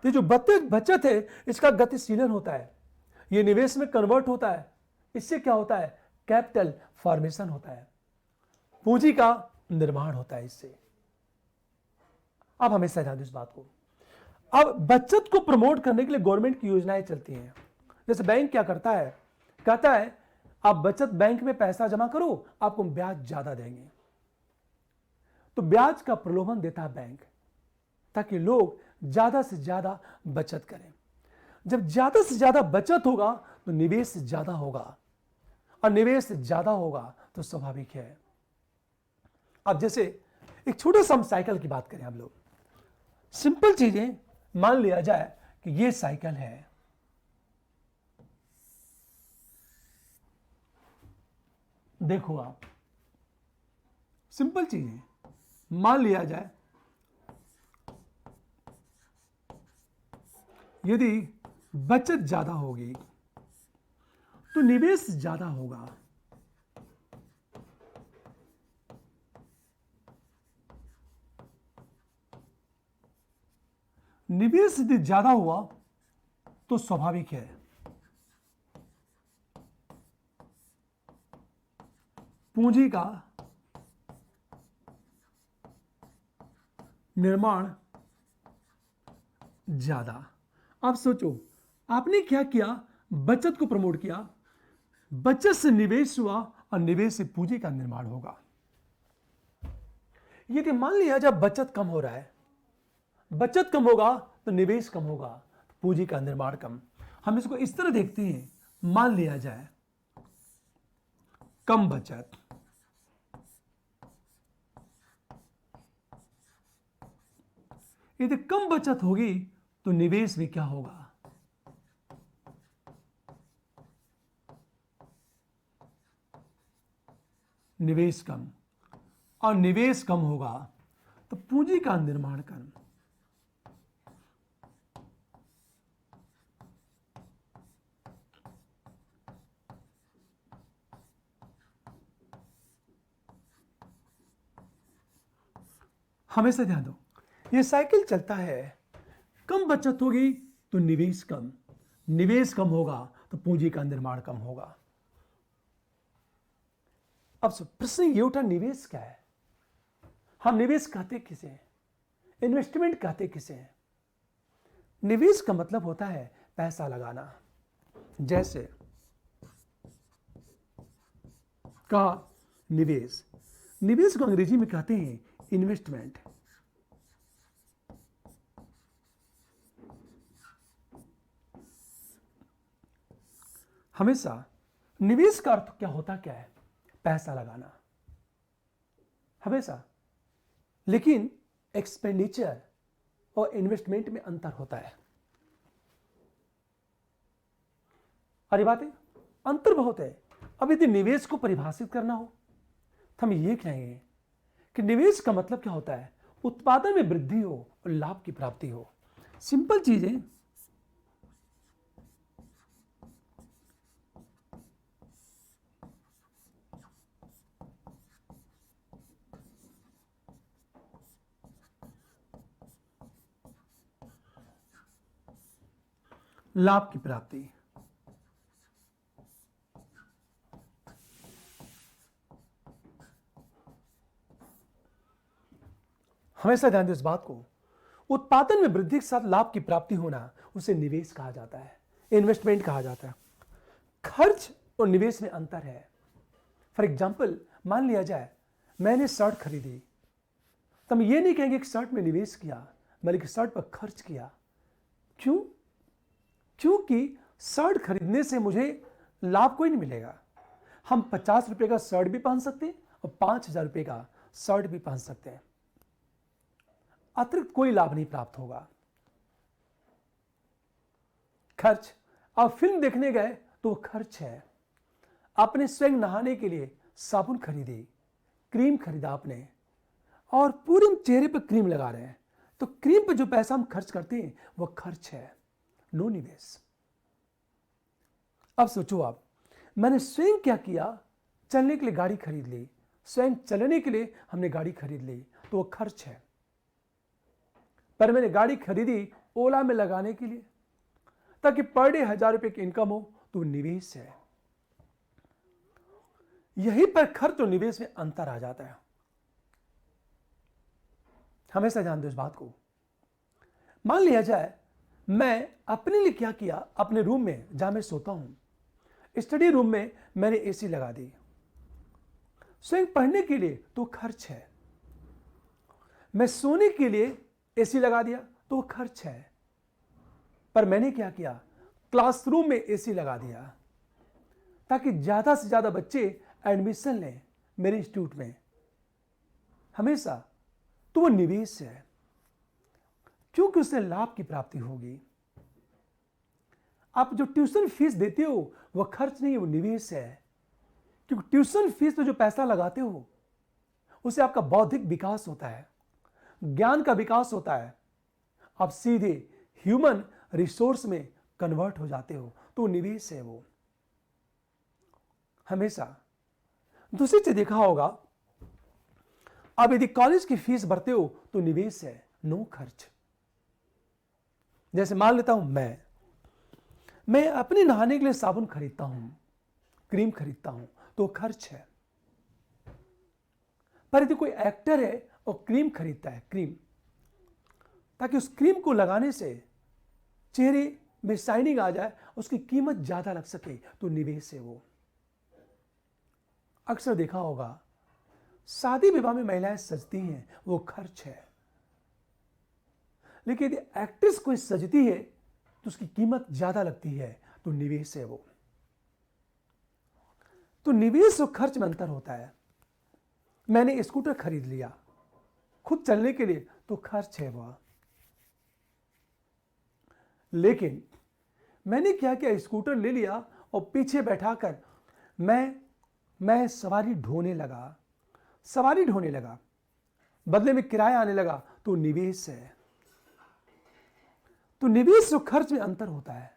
तो जो बचत है इसका गतिशीलन होता है, ये निवेश में कन्वर्ट होता है। इससे क्या होता है? कैपिटल फॉर्मेशन होता है, पूंजी का निर्माण होता है इससे। अब हमेशा ध्यान दो इस बात को। अब बचत को प्रमोट करने के लिए गवर्नमेंट की योजनाएं चलती हैं। जैसे बैंक क्या करता है? कहता है आप बचत बैंक में पैसा जमा करो, आपको ब्याज ज्यादा देंगे। तो ब्याज का प्रलोभन देता है बैंक, ताकि लोग ज्यादा से ज्यादा बचत करें। जब ज्यादा से ज्यादा बचत होगा तो निवेश ज्यादा होगा, और निवेश ज्यादा होगा तो स्वाभाविक है। अब जैसे एक छोटा सा हम साइकिल की बात करें, हम लोग सिंपल चीजें, मान लिया जाए कि ये साइकिल है, देखो आप, सिंपल चीजें, मान लिया जाए यदि बचत ज्यादा होगी तो निवेश ज्यादा होगा। निवेश यदि ज्यादा हुआ तो स्वाभाविक है पूंजी का निर्माण ज्यादा। अब सोचो, आपने क्या किया? बचत को प्रमोट किया, बचत से निवेश हुआ और निवेश से पूंजी का निर्माण होगा। यदि मान लिया जब बचत कम हो रहा है, बचत कम होगा तो निवेश कम होगा, पूंजी का निर्माण कम। हम इसको इस तरह देखते हैं, मान लिया जाए कम बचत, यदि कम बचत होगी तो निवेश भी क्या होगा? निवेश कम, और निवेश कम होगा तो पूंजी का निर्माण कम। हमेशा ध्यान दो, ये साइकिल चलता है। कम बचत होगी तो निवेश कम, निवेश कम होगा तो पूंजी का निर्माण कम होगा। अब प्रश्न ये उठा, निवेश क्या है? हम निवेश कहते किसे हैं? इन्वेस्टमेंट कहते किसे हैं? निवेश का मतलब होता है पैसा लगाना। जैसे का निवेश, निवेश को अंग्रेजी में कहते हैं इन्वेस्टमेंट। हमेशा निवेश का अर्थ क्या होता क्या है? पैसा लगाना हमेशा। लेकिन एक्सपेंडिचर और इन्वेस्टमेंट में अंतर होता है। अरे बात है, अंतर बहुत है। अब यदि निवेश को परिभाषित करना हो तो हम ये कहेंगे कि निवेश का मतलब क्या होता है? उत्पादन में वृद्धि हो और लाभ की प्राप्ति हो। सिंपल चीज है। लाभ की प्राप्ति। हमेशा ध्यान दें इस बात को, उत्पादन में वृद्धि के साथ लाभ की प्राप्ति होना उसे निवेश कहा जाता है, इन्वेस्टमेंट कहा जाता है। खर्च और निवेश में अंतर है। फॉर एग्जाम्पल, मान लिया जाए मैंने शर्ट खरीदी, तो हम ये नहीं कहेंगे कि शर्ट में निवेश किया, बल्कि शर्ट पर खर्च किया। क्यों? क्योंकि शर्ट खरीदने से मुझे लाभ कोई नहीं मिलेगा। हम 50 रुपए का शर्ट भी पहन सकते हैं और 5,000 रुपए का शर्ट भी पहन सकते हैं, अतिरिक्त कोई लाभ नहीं प्राप्त होगा। खर्च, आप फिल्म देखने गए तो खर्च है। आपने स्वयं नहाने के लिए साबुन खरीदी, क्रीम खरीदा आपने, और पूरे चेहरे पर क्रीम लगा रहे हैं, तो क्रीम पर जो पैसा हम खर्च करते हैं वह खर्च है, नो निवेश। अब सोचो आप, मैंने स्वयं क्या किया? चलने के लिए गाड़ी खरीद ली, स्वयं चलने के लिए हमने गाड़ी खरीद ली, तो वह खर्च है। पर मैंने गाड़ी खरीदी ओला में लगाने के लिए, ताकि पर डे 1,000 रुपए की इनकम हो, तो निवेश है। यहीं पर खर्च और निवेश में अंतर आ जाता है। हमेशा ध्यान दो इस बात को। मान लिया जाए मैं अपने लिए क्या किया, अपने रूम में जहां मैं सोता हूं, स्टडी रूम में मैंने एसी लगा दी। स्वयं पढ़ने के लिए तो खर्च है। मैं सोने के लिए एसी लगा दिया तो खर्च है। पर मैंने क्या किया? क्लासरूम में एसी लगा दिया, ताकि ज्यादा से ज्यादा बच्चे एडमिशन लें मेरे इंस्टीट्यूट में। हमेशा तो वो निवेश है, क्योंकि उससे लाभ की प्राप्ति होगी। आप जो ट्यूशन फीस देते हो वह खर्च नहीं है, वो निवेश है। क्योंकि ट्यूशन फीस पर जो पैसा लगाते हो उससे आपका बौद्धिक विकास होता है, ज्ञान का विकास होता है। आप सीधे ह्यूमन रिसोर्स में कन्वर्ट हो जाते हो, तो निवेश है वो। हमेशा दूसरी चीज देखा होगा, आप यदि कॉलेज की फीस भरते हो तो निवेश है, नो खर्च। जैसे मान लेता हूं मैं अपने नहाने के लिए साबुन खरीदता हूं, क्रीम खरीदता हूं, तो खर्च है। पर यदि कोई एक्टर है और क्रीम खरीदता है, क्रीम, ताकि उस क्रीम को लगाने से चेहरे में शाइनिंग आ जाए, उसकी कीमत ज्यादा लग सके, तो निवेश है वो। अक्सर देखा होगा शादी विवाह में महिलाएं सजती हैं, वो खर्च है। लेकिन यदि एक्ट्रेस कोई सजती है तो उसकी कीमत ज्यादा लगती है, तो निवेश है वो। तो निवेश और खर्च में अंतर होता है। मैंने स्कूटर खरीद लिया खुद चलने के लिए, तो खर्च है वह। लेकिन मैंने क्या किया? स्कूटर ले लिया और पीछे बैठाकर मैं सवारी ढोने लगा, बदले में किराया आने लगा, तो निवेश है। तो निवेश और खर्च में अंतर होता है।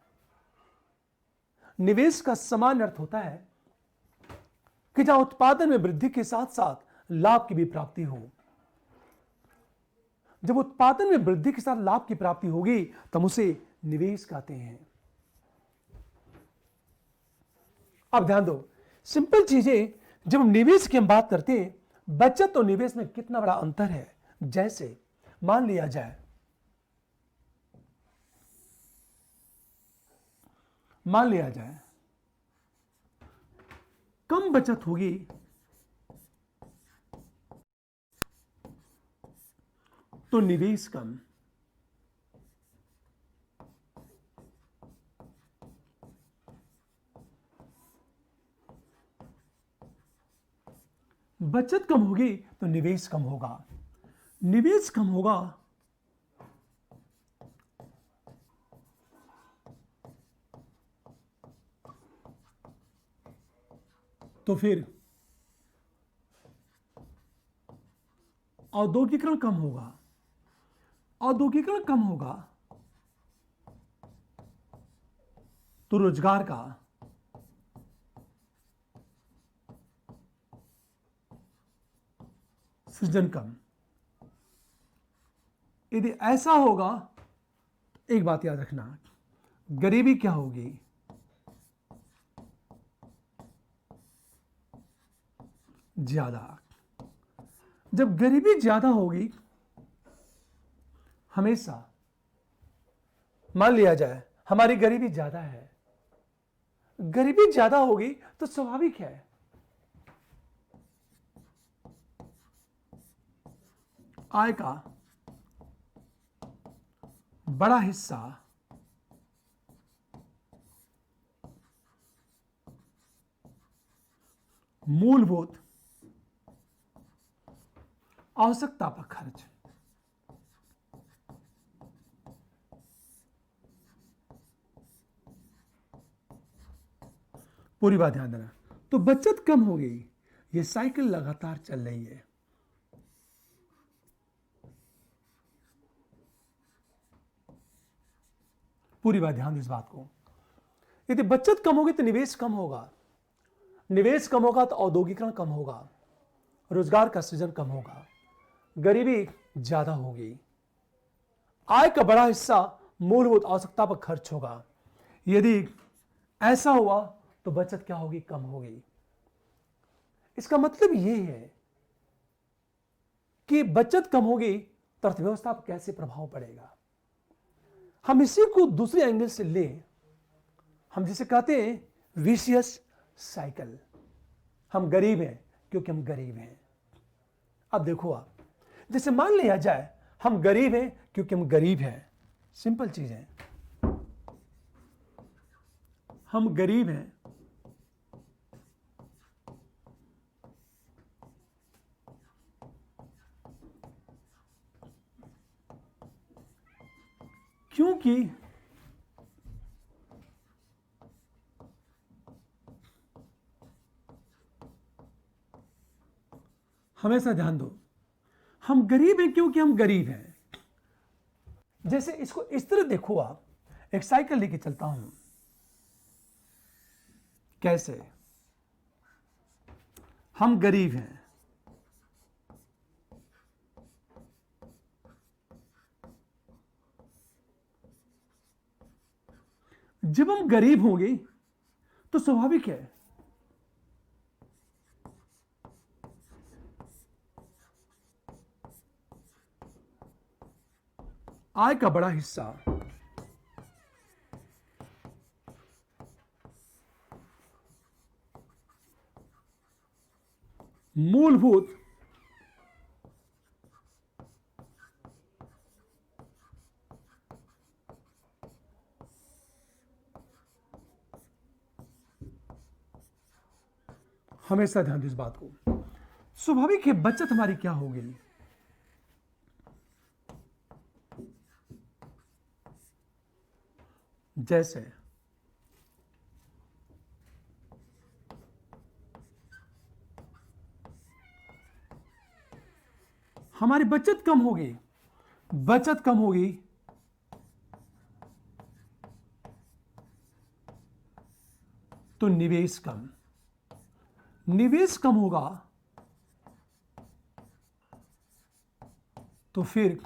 निवेश का समान अर्थ होता है कि जहां उत्पादन में वृद्धि के साथ साथ लाभ की भी प्राप्ति हो। जब उत्पादन में वृद्धि के साथ लाभ की प्राप्ति होगी तब उसे निवेश कहते हैं। अब ध्यान दो, सिंपल चीजें, जब हम निवेश की हम बात करते हैं, बचत और निवेश में कितना बड़ा अंतर है। जैसे मान लिया जाए, कम बचत होगी तो निवेश कम, बचत कम होगी तो निवेश कम होगा, निवेश कम होगा तो फिर औद्योगिकरण कम होगा, औद्योगिकरण कम होगा तो रोजगार का सृजन कम। यदि ऐसा होगा, एक बात याद रखना, गरीबी क्या होगी, ज्यादा। जब गरीबी ज्यादा होगी, हमेशा मान लिया जाए हमारी गरीबी ज्यादा है, गरीबी ज्यादा होगी तो स्वाभाविक है आय का बड़ा हिस्सा मूलभूत आवश्यकता पर खर्च। पूरी बात ध्यान देना। तो बचत कम हो गई, ये साइकिल लगातार चल रही है। पूरी बात ध्यान दो इस बात को। यदि बचत कम होगी तो निवेश कम होगा, निवेश कम होगा तो औद्योगिकरण कम होगा, रोजगार का सृजन कम होगा, गरीबी ज्यादा होगी, आय का बड़ा हिस्सा मूलभूत आवश्यकता पर खर्च होगा। यदि ऐसा हुआ तो बचत क्या होगी, कम होगी। इसका मतलब यह है कि बचत कम होगी तो अर्थव्यवस्था पर कैसे प्रभाव पड़ेगा। हम इसी को दूसरे एंगल से लें, हम जिसे कहते हैं विशियस साइकिल। हम गरीब हैं क्योंकि हम गरीब हैं। अब देखो आप, जैसे मान लिया जाए हम गरीब हैं क्योंकि हम गरीब हैं, सिंपल चीज है, हम गरीब हैं क्योंकि हमेशा ध्यान दो, हम गरीब हैं क्योंकि हम गरीब हैं। जैसे इसको इस तरह देखो आप, एक साइकिल लेके चलता हूं, कैसे, हम गरीब हैं, जब हम गरीब होंगे तो स्वाभाविक है आय का बड़ा हिस्सा मूलभूत हमेशा ध्यान दो इस बात को, स्वाभाविक है बचत हमारी क्या होगी, जैसे हमारी बचत कम होगी, बचत कम होगी तो निवेश कम, निवेश कम होगा तो फिर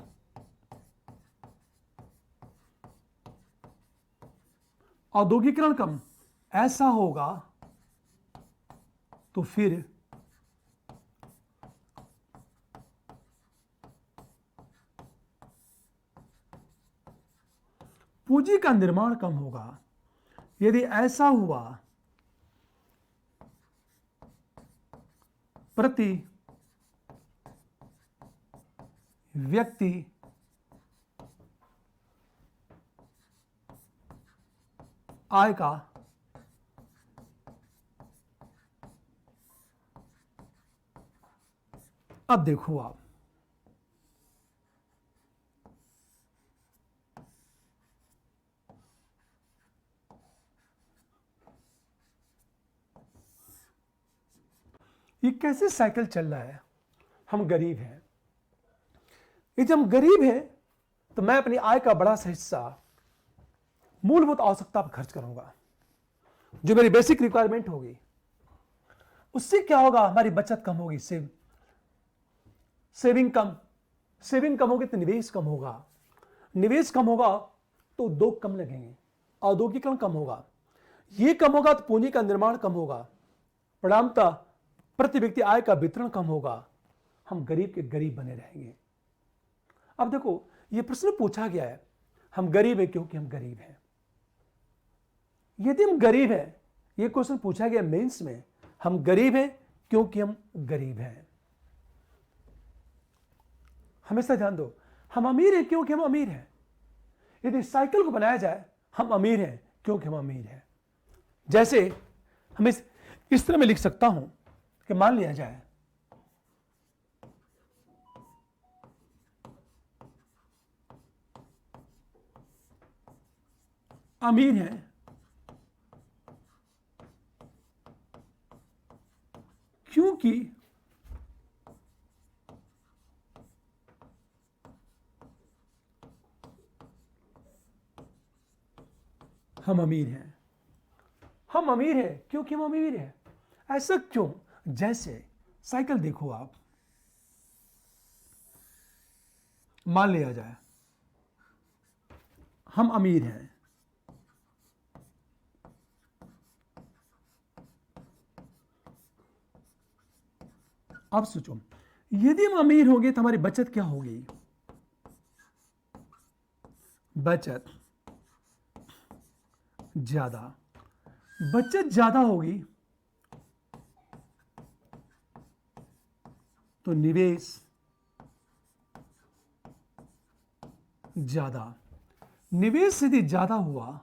औद्योगिकरण कम। ऐसा होगा तो फिर पूंजी का निर्माण कम होगा। यदि ऐसा हुआ, प्रति व्यक्ति आय का अब देखो आप, ये कैसे साइकिल चल रहा है। हम गरीब हैं, ये जब हम गरीब हैं तो मैं अपनी आय का बड़ा सा हिस्सा मूलभूत आवश्यकता पर खर्च करूंगा, जो मेरी बेसिक रिक्वायरमेंट होगी। उससे क्या होगा, हमारी बचत कम होगी, सेविंग कम होगी तो निवेश कम होगा, निवेश कम होगा तो उद्योग कम लगेंगे, औद्योगिकरण कम होगा, ये कम होगा तो पूंजी का निर्माण कम होगा, परिणामतः प्रति व्यक्ति आय का वितरण कम होगा, हम गरीब के गरीब बने रहेंगे। अब देखो, यह प्रश्न पूछा गया है, हम गरीब हैं क्योंकि हम गरीब हैं। यदि हम गरीब हैं, यह क्वेश्चन पूछा गया मेंस में, हम गरीब हैं क्योंकि हम गरीब हैं। हमेशा ध्यान दो, हम अमीर हैं क्योंकि हम अमीर हैं। यदि साइकिल को बनाया जाए, हम अमीर हैं क्योंकि हम अमीर हैं। जैसे हम इस तरह में लिख सकता हूं कि मान लिया जाए अमीर हैं क्योंकि हम अमीर हैं। हम अमीर हैं क्योंकि हम अमीर हैं। ऐसा क्यों? जैसे साइकिल देखो आप, मान लिया जाए हम अमीर हैं, अब सोचो, यदि हम अमीर होंगे तो हमारी बचत क्या होगी? बचत ज्यादा, बचत ज्यादा होगी तो निवेश ज्यादा, निवेश यदि ज्यादा हुआ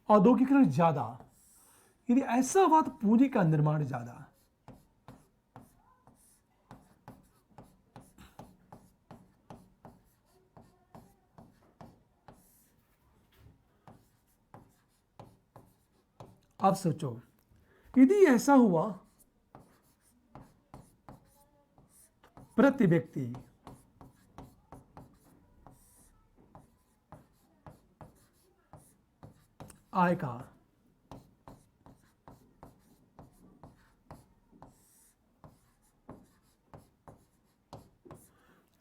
औद्योगिकरण ज्यादा, यदि ऐसा हुआ तो पूंजी का निर्माण ज्यादा। अब सोचो, यदि ऐसा हुआ प्रति व्यक्ति आय का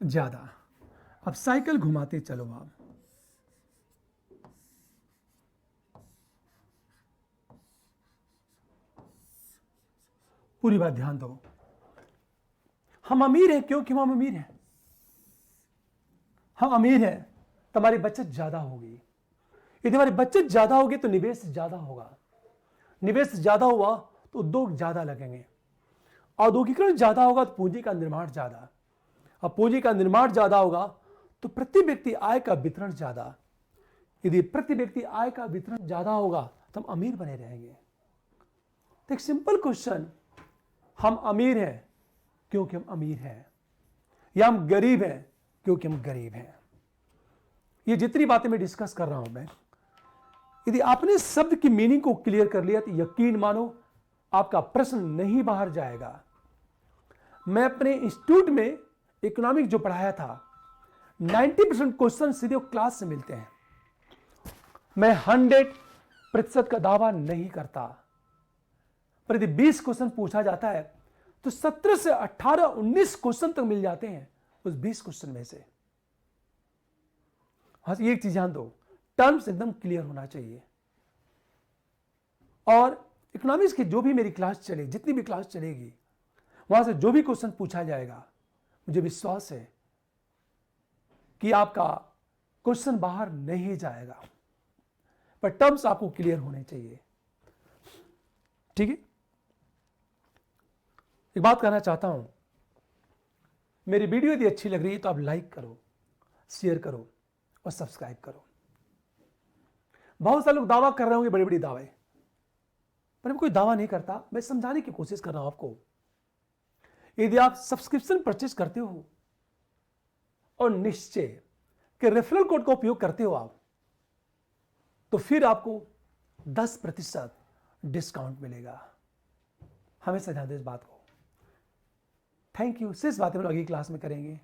ज्यादा। अब साइकिल घुमाते चलो आप, पूरी बात ध्यान दो। हम अमीर हैं क्योंकि हम अमीर हैं। हम अमीर हैं तो हमारी बचत ज्यादा होगी। यदि हमारी बचत ज्यादा होगी तो निवेश ज्यादा होगा, निवेश ज्यादा हुआ तो उद्योग ज्यादा लगेंगे, औद्योगिकरण ज्यादा होगा तो पूंजी का निर्माण ज्यादा, अब पूंजी का निर्माण ज्यादा होगा तो प्रति व्यक्ति आय का वितरण ज्यादा। यदि प्रति व्यक्ति आय का वितरण ज्यादा होगा तो हम अमीर बने रहेंगे। तो एक सिंपल क्वेश्चन, हम अमीर हैं क्योंकि हम अमीर हैं, या हम गरीब हैं क्योंकि हम गरीब हैं। ये जितनी बातें मैं डिस्कस कर रहा हूं मैं, यदि आपने शब्द की मीनिंग को क्लियर कर लिया तो यकीन मानो आपका प्रश्न नहीं बाहर जाएगा। मैं अपने इंस्टीट्यूट में इकोनॉमिक्स जो पढ़ाया था, 90% क्वेश्चन सीधे क्लास से मिलते हैं। मैं 100% का दावा नहीं करता, पर यदि 20 क्वेश्चन पूछा जाता है तो 17 से 18 19 क्वेश्चन तक मिल जाते हैं उस 20 क्वेश्चन में से। हाँ, ये एक चीज ध्यान दो, टर्म्स एकदम क्लियर होना चाहिए। और इकोनॉमिक्स की जो भी मेरी क्लास चले, जितनी भी क्लास चलेगी, वहां से जो भी क्वेश्चन पूछा जाएगा, मुझे विश्वास है कि आपका क्वेश्चन बाहर नहीं जाएगा, पर टर्म्स आपको क्लियर होने चाहिए। ठीक है, एक बात कहना चाहता हूं, मेरी वीडियो यदि अच्छी लग रही है तो आप लाइक करो, शेयर करो और सब्सक्राइब करो। बहुत सारे लोग दावा कर रहे होंगे, बड़े बड़े दावे, पर मैं कोई दावा नहीं करता, मैं समझाने की कोशिश कर रहा हूं आपको। यदि आप सब्सक्रिप्शन परचेज करते हो और निश्चय के रेफरल कोड का उपयोग करते हो आप, तो फिर आपको 10% डिस्काउंट मिलेगा। हमेशा ध्यान दें इस बात को। Thank you. शेष बातें हम लोग अगली क्लास में करेंगे।